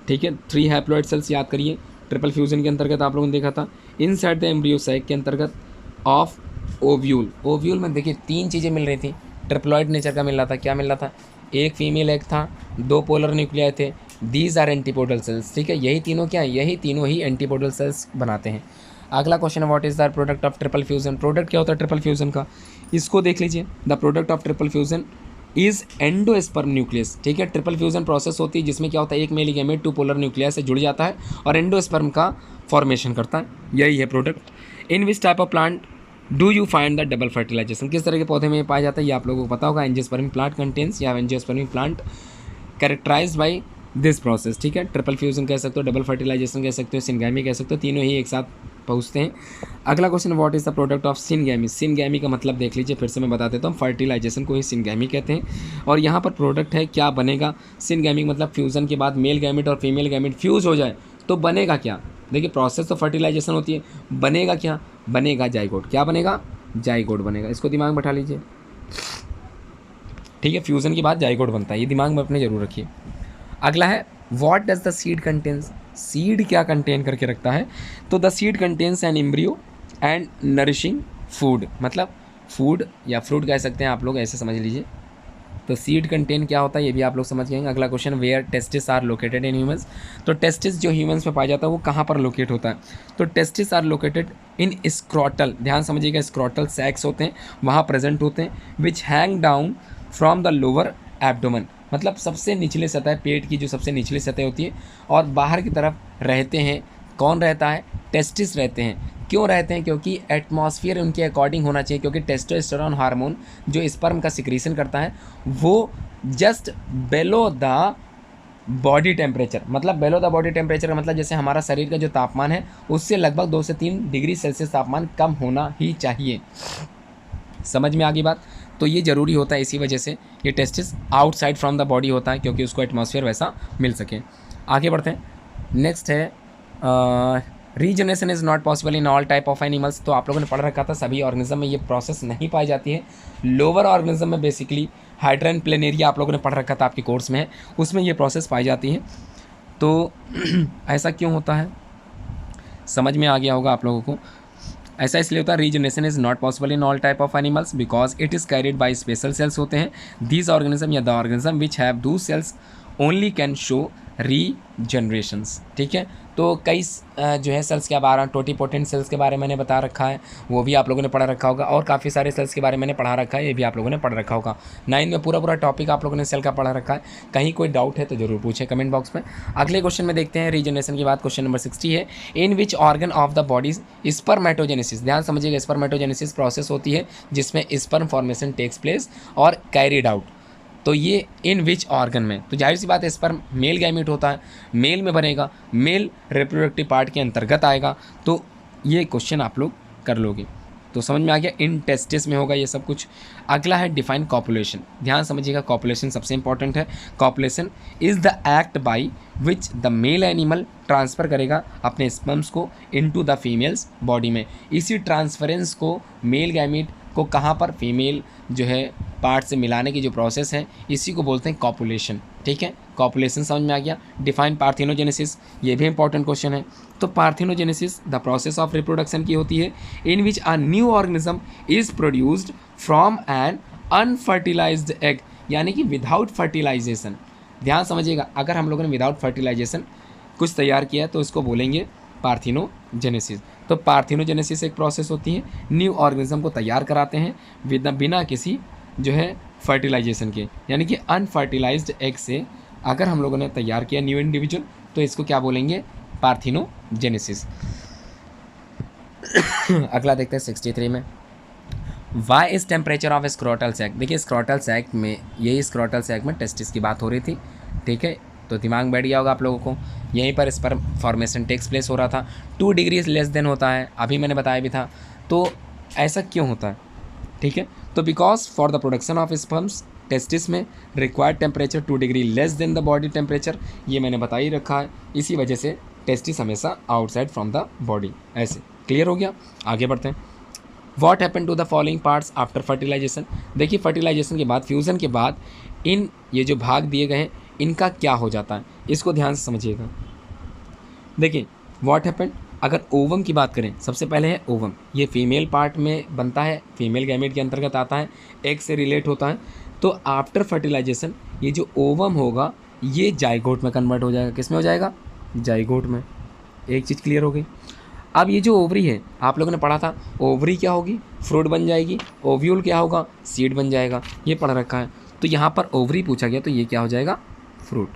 ठीक है, 3 हैप्लॉइड सेल्स याद करिए, ट्रिपल फ्यूजन के अंतर्गत आप लोगों ने देखा था। इनसाइड द एम्ब्रियो सैक के अंतर्गत ऑफ ओव्यूल, ओव्यूल में देखिए 3 चीज़ें मिल रही थी, ट्रिप्लॉइड नेचर का मिल रहा था। क्या मिल रहा था, एक फीमेल एग था, 2 पोलर न्यूक्लियाई थे, दीज आर एंटीपोडल सेल्स, ठीक है, यही तीनों क्या है, यही तीनों ही एंटीपोडल सेल्स बनाते हैं। अगला क्वेश्चन है what is the product of triple fusion. Product क्या होता है ट्रिपल फ्यूजन का, इसको देख लीजिए। The product of triple fusion is endosperm nucleus. ठीक है, ट्रिपल फ्यूजन प्रोसेस होती है जिसमें क्या होता है, एक male gamete two polar nucleus से जुड़ जाता है और एंडोस्पर्म का फॉर्मेशन करता है, यही है product. In which type of plant do you find the double fertilization, किस तरह के पौधे में पाया जाता है ये आप लोगों को पता होगा। एंजियोस्पर्मिक प्लांट कंटेन्स या angiospermic plant characterized by this process. ठीक है, ट्रिपल फ्यूजन कह सकते हो, डबल फर्टिलाइजेशन कह सकते हो, सिनगैमी कह सकते हो, तीनों ही एक साथ पहुँचते हैं। अगला question what is the product of syngamy. Syngamy का मतलब देख लीजिए, फिर से मैं बता देता हूँ, फर्टिलाइजेशन को ही सिनगैमी कहते हैं। और यहाँ पर प्रोडक्ट है क्या बनेगा, सिनगैमी मतलब फ्यूज़न के बाद मेल गैमेट और फीमेल गैमेट फ्यूज़ हो जाए तो बनेगा क्या। देखिए प्रोसेस तो फर्टिलाइजेशन होती है, बनेगा क्या, बनेगा जाइगोट। क्या बनेगा, जाइगोट बनेगा, इसको दिमाग में बैठा लीजिए। ठीक है, फ्यूज़न के बाद जाइगोट बनता है, ये दिमाग में अपने जरूर रखिए। अगला है what does the seed contains. Seed क्या कंटेन करके रखता है, तो the seed contains an embryo and nourishing food, मतलब फूड या फ्रूट कह सकते हैं आप लोग, ऐसे समझ लीजिए। तो सीड कंटेन क्या होता है ये भी आप लोग समझ गए। अगला question where testis are located in humans. तो टेस्टिस जो ह्यूमंस में पाया जाता है वो कहाँ पर लोकेट होता है, तो testis are located in scrotal, ध्यान समझिएगा, स्क्रॉटल सैक्स होते हैं वहाँ प्रेजेंट होते हैं, which hang down from the lower abdomen, मतलब सबसे निचले सतह, पेट की जो सबसे निचली सतह होती है, और बाहर की तरफ रहते हैं। कौन रहता है, टेस्टिस रहते हैं। क्यों रहते हैं, क्योंकि एटमॉस्फेयर उनके अकॉर्डिंग होना चाहिए, क्योंकि टेस्टोस्टेरोन हार्मोन जो स्पर्म का सिक्रीशन करता है वो just bellow the body temperature, मतलब बेलो द बॉडी टेम्परेचर का मतलब जैसे हमारा शरीर का जो तापमान है उससे लगभग 2 से 3 डिग्री सेल्सियस तापमान कम होना ही चाहिए। समझ में आ गई बात। तो ये ज़रूरी होता है, इसी वजह से ये testis outside from the body होता है, क्योंकि उसको एटमॉस्फेयर वैसा मिल सके। आगे बढ़ते हैं, नेक्स्ट है regeneration is not possible in all type of animals. तो आप लोगों ने पढ़ रखा था सभी ऑर्गेनिज्म में ये प्रोसेस नहीं पाई जाती है। लोअर ऑर्गेनिज्म में बेसिकली हाइड्रा एंड प्लेनेरिया आप लोगों ने पढ़ रखा था, आपके कोर्स में है, उसमें ये प्रोसेस पाई जाती है। तो ऐसा क्यों होता है, समझ में आ गया होगा आप लोगों को। ऐसा इसलिए होता है, regeneration is not possible in all type of animals because it is carried by special cells होते हैं। दीज ऑर्गेनिज्म या द ऑर्गेनिज्म विच हैव दो सेल्स ओनली कैन शो रीजनरेशंस। ठीक है, तो कई जो है सेल्स के बारे में, टोटीपोटेंट सेल्स के बारे में मैंने बता रखा है, वो भी आप लोगों ने पढ़ा रखा होगा, और काफ़ी सारे सेल्स के बारे में मैंने पढ़ा रखा है, ये भी आप लोगों ने पढ़ रखा होगा। 9 में पूरा टॉपिक आप लोगों ने सेल का पढ़ा रखा है। कहीं कोई डाउट है तो जरूर पूछें कमेंट बॉक्स में। अगले क्वेश्चन में देखते हैं, रीजनरेशन के बाद क्वेश्चन नंबर 60 है, in which organ of the bodies spermatogenesis. ध्यान समझिएगा, स्पर्मेटोजेनेसिस प्रोसेस होती है जिसमें स्पर्म फॉर्मेशन टेक्स प्लेस और कैरिड आउट। तो ये इन विच ऑर्गन में, तो जाहिर सी बात है स्पर्म मेल गैमेट होता है, मेल में बनेगा, मेल रिप्रोडक्टिव पार्ट के अंतर्गत आएगा, तो ये क्वेश्चन आप लोग कर लोगे। तो समझ में आ गया, इन टेस्टिस में होगा ये सब कुछ। अगला है डिफाइन कॉपुलेशन। ध्यान समझिएगा, कॉपुलेशन सबसे इंपॉर्टेंट है। Copulation is the act by which the male animal transfer करेगा अपने स्पर्म्स को इनटू द फीमेल्स बॉडी में। इसी ट्रांसफरेंस को मेल गैमेट को कहाँ पर, फीमेल जो है पार्ट से मिलाने की जो प्रोसेस है, इसी को बोलते हैं कॉपुलेशन। ठीक है, कॉपुलेशन समझ में आ गया। डिफाइन पार्थिनोजेनेसिस, ये भी इंपॉर्टेंट क्वेश्चन है। तो parthenogenesis the process of reproduction की होती है in which a new organism is produced from an unfertilised egg, यानी कि विदाउट फर्टिलाइजेशन। ध्यान समझिएगा, अगर हम लोगों ने विदाउट फर्टिलाइजेशन कुछ तैयार किया तो इसको बोलेंगे पार्थिनोजेनेसिस। तो पार्थिनोजेनेसिस एक प्रोसेस होती है, न्यू ऑर्गेनिज्म को तैयार कराते हैं बिना किसी जो है फर्टिलाइजेशन के, यानी कि अनफर्टिलाइज्ड एग से अगर हम लोगों ने तैयार किया न्यू इंडिविजुअल, तो इसको क्या बोलेंगे, पार्थिनोजेनेसिस। अगला देखते हैं 63 में, why is temperature of scrotal sac. देखिए स्क्रोटल सैक में, यही स्क्रोटल सैक में टेस्टिस की बात हो रही थी। ठीक है, तो दिमाग बैठ गया होगा आप लोगों को, यहीं पर स्पर्म फॉर्मेशन टेक्स प्लेस हो रहा था। 2 डिग्री लेस देन होता है, अभी मैंने बताया भी था। तो ऐसा क्यों होता है, ठीक है, तो because for the production of sperms testis में required temperature 2 degree less than the body temperature, ये मैंने बता ही रखा है। इसी वजह से टेस्टिस हमेशा आउटसाइड फ्रॉम द बॉडी। ऐसे क्लियर हो गया, आगे बढ़ते हैं। What happen to the following parts after fertilization. देखिए फर्टिलाइजेशन के बाद, फ्यूज़न के बाद इन ये जो भाग दिए गए हैं इनका क्या हो जाता है, इसको ध्यान से समझिएगा। देखिए वॉट हैपन, अगर ओवम की बात करें, सबसे पहले है ओवम, ये फीमेल पार्ट में बनता है, फीमेल गैमेट के अंतर्गत आता है, एग से रिलेट होता है। तो आफ्टर फर्टिलाइजेशन ये जो ओवम होगा ये जाइगोट में कन्वर्ट हो जाएगा। किस में हो जाएगा, जाइगोट में। एक चीज़ क्लियर हो गई। अब ये जो ओवरी है आप लोगों ने पढ़ा था, ओवरी क्या होगी, फ्रूट बन जाएगी, ओव्यूल क्या होगा, सीड बन जाएगा, ये पढ़ रखा है। तो यहाँ पर ओवरी पूछा गया तो ये क्या हो जाएगा, फ्रूट।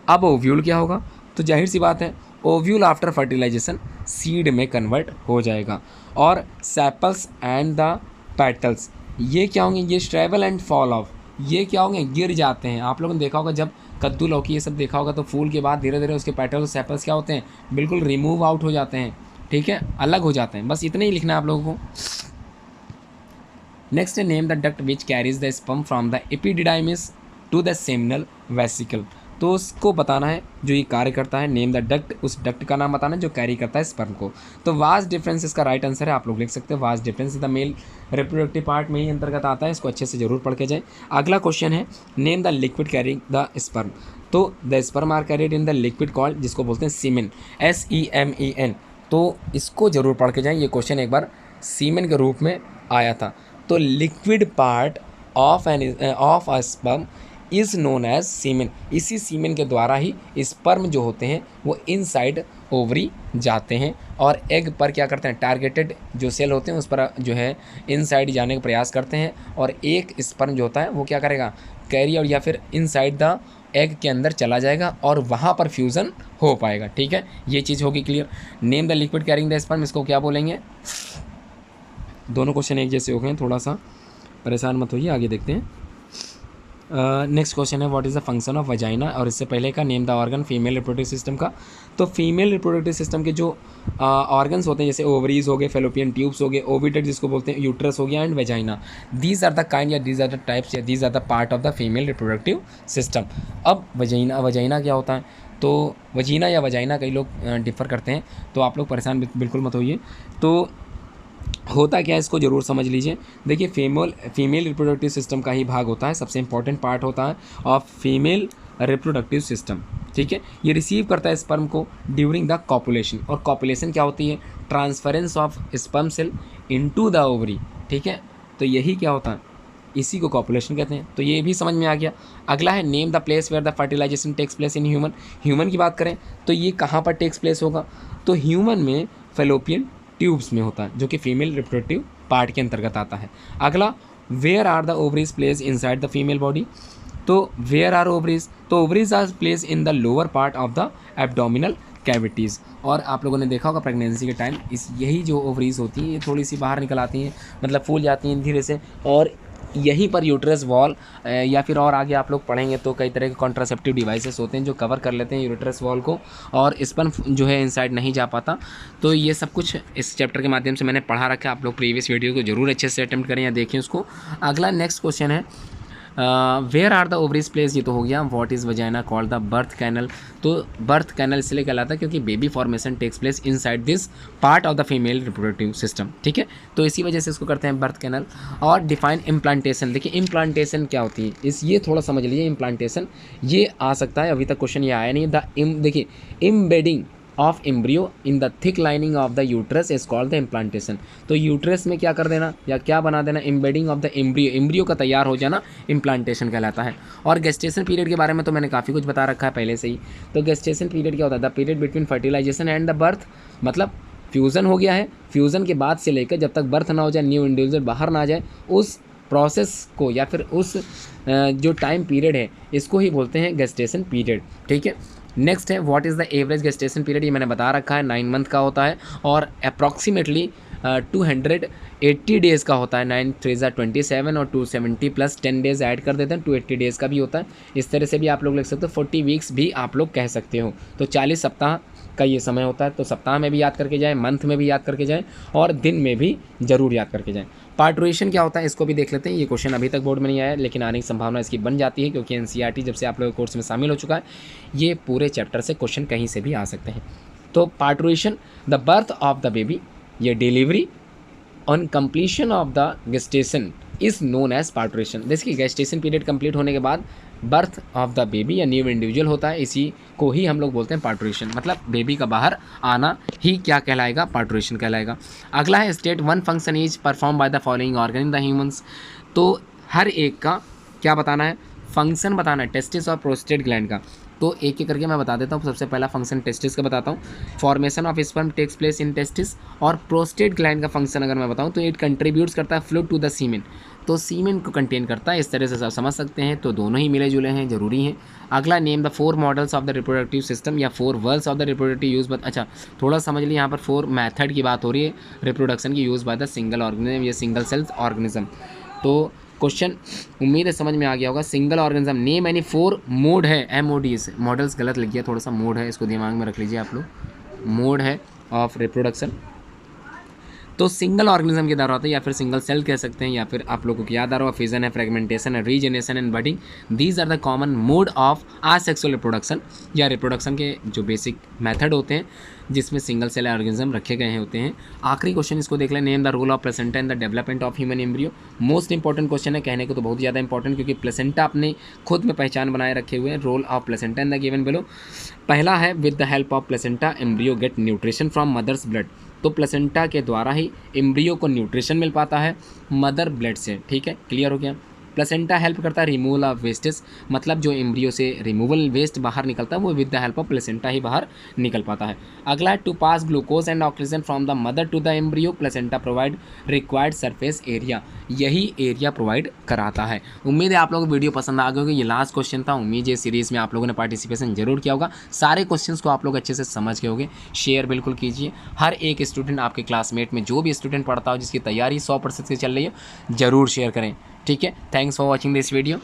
अब ओव्यूल क्या होगा, तो जाहिर सी बात है ओव्यूल आफ्टर फर्टिलाइजेशन सीड में कन्वर्ट हो जाएगा। और सेपल्स एंड द पेटल्स ये क्या होंगे, ये स्ट्रेबल एंड फॉल ऑफ, ये क्या होंगे, गिर जाते हैं। आप लोगों ने देखा होगा जब कद्दू लौकी ये सब देखा होगा तो फूल के बाद धीरे धीरे उसके पेटल्स और सेपल्स क्या होते हैं, बिल्कुल रिमूव आउट हो जाते हैं, ठीक है, अलग हो जाते हैं। बस इतना ही लिखना है आप लोगों को। नेक्स्ट है name the duct which carries the sperm from the epididymis to the seminal vesicle. तो उसको बताना है जो ये कार्य करता है, नेम द डक्ट, उस डक्ट का नाम बताना है जो कैरी करता है स्पर्म को। तो वास्ट डिफरेंस इसका राइट आंसर है, आप लोग लिख सकते हैं vast difference the male reproductive part में ही अंतर्गत आता है, इसको अच्छे से जरूर पढ़ के जाए। अगला क्वेश्चन है name the liquid carrying the sperm. तो the sperm are carried in the liquid called, जिसको बोलते हैं सीमेन, SEMEN। तो इसको जरूर पढ़ के जाएं, ये क्वेश्चन एक बार सीमेन के रूप में आया था। तो liquid part of a sperm is known as semen. इसी सीमेन के द्वारा ही स्पर्म जो होते हैं वो इनसाइड ओवरी जाते हैं और एग पर क्या करते हैं, टारगेटेड जो सेल होते हैं उस पर जो है इनसाइड जाने का प्रयास करते हैं और एक स्पर्म जो होता है वो क्या करेगा, कैरियर या फिर इनसाइड द एग के अंदर चला जाएगा और वहाँ पर फ्यूज़न हो पाएगा, ठीक है, ये चीज़ होगी clear. Name the liquid carrying the sperm, इसको क्या बोलेंगे। दोनों क्वेश्चन एक जैसे हो गए हैं, थोड़ा सा परेशान मत होइए, आगे देखते हैं। नेक्स्ट क्वेश्चन है what is the function of vagina, और इससे पहले का name the organ female reproductive system का। तो फीमेल रिप्रोडक्टिव सिस्टम के जो ऑर्गन्स होते हैं जैसे ओवरीज हो गए, फेलोपियन ट्यूब्स हो गए, ओविटेट जिसको बोलते हैं, यूट्रस हो गया and vagina, these are the kind या दीज आर द टाइप्स या these are the part of the female reproductive system. अब वजाइना क्या होता है, तो वजीना या वजाइना कई लोग डिफ़र करते हैं, तो आप लोग परेशान बिल्कुल मत होइए। तो होता क्या है इसको ज़रूर समझ लीजिए। देखिए फीमेल रिप्रोडक्टिव सिस्टम का ही भाग होता है, सबसे इंपॉर्टेंट पार्ट होता है ऑफ फीमेल रिप्रोडक्टिव सिस्टम, ठीक है। ये रिसीव करता है स्पर्म को ड्यूरिंग द कॉपुलेशन, और कॉपुलेशन क्या होती है, transference of sperm cell into the ovary, ठीक है। तो यही क्या होता है, इसी को कॉपुलेशन कहते हैं। तो ये भी समझ में आ गया। अगला है name the place where the fertilization takes place in human. Human की बात करें तो ये कहाँ पर टेक्स प्लेस होगा, तो ह्यूमन में फेलोपियन ट्यूब्स में होता है जो कि फीमेल रिप्रोडक्टिव पार्ट के अंतर्गत आता है। अगला where are the ovaries place inside the female body. तो वेयर आर ओवरीज, तो ovaries are place in the lower part of the abdominal cavities. और आप लोगों ने देखा होगा प्रेगनेंसी के टाइम यही जो ओवरीज होती हैं ये थोड़ी सी बाहर निकल आती हैं, मतलब फूल जाती हैं धीरे से, और यहीं पर यूट्रस वॉल या फिर और आगे आप लोग पढ़ेंगे तो कई तरह के कॉन्ट्रासेप्टिव डिवाइसेस होते हैं जो कवर कर लेते हैं यूट्रस वॉल को, और स्पर्म जो है इनसाइड नहीं जा पाता। तो ये सब कुछ इस चैप्टर के माध्यम से मैंने पढ़ा रखा है, आप लोग प्रीवियस वीडियो को जरूर अच्छे से अटेम्प्ट करें या देखें उसको। अगला नेक्स्ट क्वेश्चन है where are the ovaries place, ये तो हो गया। What is vagina called the birth canal. तो बर्थ कैनल इसलिए कहलाता है क्योंकि baby formation takes place inside this part of the female reproductive system, ठीक है। तो इसी वजह से इसको करते हैं बर्थ कैनल। और डिफाइन इम्प्लांटेशन, देखिए इम्प्लांटेशन क्या होती है, ये थोड़ा समझ लीजिए। इम्प्लांटेशन ये आ सकता है, अभी तक क्वेश्चन ये आया नहीं। देखिए embedding of embryo in the thick lining of the uterus is called the implantation. तो यूट्रस में क्या कर देना या क्या बना देना, एम्बेडिंग ऑफ द एम्ब्रियो का तैयार हो जाना इम्प्लांटेशन कहलाता है। और गेस्टेशन पीरियड के बारे में तो मैंने काफ़ी कुछ बता रखा है पहले से ही। तो गेस्टेशन पीरियड क्या होता है, the period between fertilization and the birth, मतलब फ्यूज़न हो गया है, फ्यूज़न के बाद से लेकर जब तक बर्थ ना हो जाए, न्यू इंडिविजुअल बाहर ना आ जाए, उस प्रोसेस को या फिर उस जो टाइम पीरियड है इसको ही बोलते हैं गेस्टेशन पीरियड, ठीक है। नेक्स्ट है what is the average gestation period, ये मैंने बता रखा है 9 मंथ का होता है और अप्रॉक्सीमेटली 280 डेज़ का होता है। 9 3 27 और 270 प्लस 10 डेज़ ऐड कर देते हैं, 280 डेज़ का भी होता है। इस तरह से भी आप लोग लिख सकते हो, 40 वीक्स भी आप लोग कह सकते हो। तो 40 सप्ताह का ये समय होता है। तो सप्ताह में भी याद करके जाएँ, मंथ में भी याद करके जाएँ और दिन में भी ज़रूर याद करके जाएँ। पार्टुरेशन क्या होता है इसको भी देख लेते हैं। ये क्वेश्चन अभी तक बोर्ड में नहीं आया लेकिन आने की संभावना इसकी बन जाती है क्योंकि NCERT जब से आप लोगों के कोर्स में शामिल हो चुका है, ये पूरे चैप्टर से क्वेश्चन कहीं से भी आ सकते हैं। तो parturition, the birth of the baby, ये delivery on completion of the gestation is known as parturition. देखिए गेस्टेशन पीरियड कंप्लीट होने के बाद बर्थ ऑफ द बेबी या न्यू इंडिविजुअल होता है, इसी को ही हम लोग बोलते हैं पार्टुरेशन। मतलब बेबी का बाहर आना ही क्या कहलाएगा, पार्टुरेशन कहलाएगा। अगला है state one function is perform by the following organ in the humans. तो हर एक का क्या बताना है, फंक्शन बताना है टेस्टिस और प्रोस्टेट ग्लैंड का। तो एक एक करके मैं बता देता हूँ। सबसे पहला फंक्शन टेस्टिस का बताता हूँ। Formation of sperm takes place in testis. और प्रोस्टेट ग्लैंड का फंक्शन अगर मैं बताऊँ तो इट कंट्रीब्यूट्स करता है फ्लूइड टू द सीमेन, तो सीमेन को कंटेन करता है। इस तरह से सब समझ सकते हैं, तो दोनों ही मिले जुले हैं, जरूरी हैं। अगला, name the 4 models of the reproductive system या 4 whorls of the reproductive use. अच्छा, थोड़ा समझ लीजिए, यहाँ पर 4 मैथड की बात हो रही है रिप्रोडक्शन की, use by the single organism या सिंगल सेल्स ऑर्गेनिज्म। तो क्वेश्चन उम्मीद है समझ में आ गया होगा। Single organism, name any 4 mode है, MOD से, मॉडल्स गलत लिख गया थोड़ा सा, मोड है, इसको दिमाग में रख लीजिए आप लोग, मोड है ऑफ रिप्रोडक्शन। तो सिंगल ऑर्गेनिज्म के द्वारा होता है, या फिर सिंगल सेल कह सकते हैं, या फिर आप लोगों को याद आ रहा हो फिजन है, फ्रेगमेंटेशन है, regeneration and budding. These are the common mode of asexual reproduction, या रिप्रोडक्शन के जो बेसिक मेथड होते हैं जिसमें सिंगल सेल ऑर्गेनिज्म रखे गए होते हैं। आखिरी क्वेश्चन इसको देख लें, name the role of placenta in the development of human embryo. Most important question है, कहने को तो बहुत ज़्यादा इंपॉर्टेंट, क्योंकि प्लेसेंटा अपने खुद में पहचान बनाए रखे हुए हैं। Role of placenta in the given below. पहला है, with the help of placenta embryo get nutrition from mother's blood. तो प्लेसेंटा के द्वारा ही एम्ब्रियो को न्यूट्रिशन मिल पाता है मदर ब्लड से। ठीक है, क्लियर हो गया। प्लेसेंटा हेल्प करता है रिमूवल ऑफ वेस्टेज, मतलब जो एम्ब्रियो से रिमूवल वेस्ट बाहर निकलता है वो with the help of placenta ही बाहर निकल पाता है। अगला, to pass glucose and oxygen from the mother to the embryo placenta provide required surface area, यही एरिया प्रोवाइड कराता है। उम्मीद है आप लोगों को वीडियो पसंद आ गई होगी। ये लास्ट क्वेश्चन था, उम्मीद है सीरीज़ में आप लोगों ने पार्टिसिपेशन जरूर किया होगा, सारे क्वेश्चंस को आप लोग अच्छे से समझ गए होंगे। शेयर बिल्कुल कीजिए, हर एक स्टूडेंट, आपके क्लासमेट में जो भी स्टूडेंट पढ़ता हो जिसकी तैयारी 100% से चल रही है, ज़रूर शेयर करें। ठीक है, thanks for watching this video.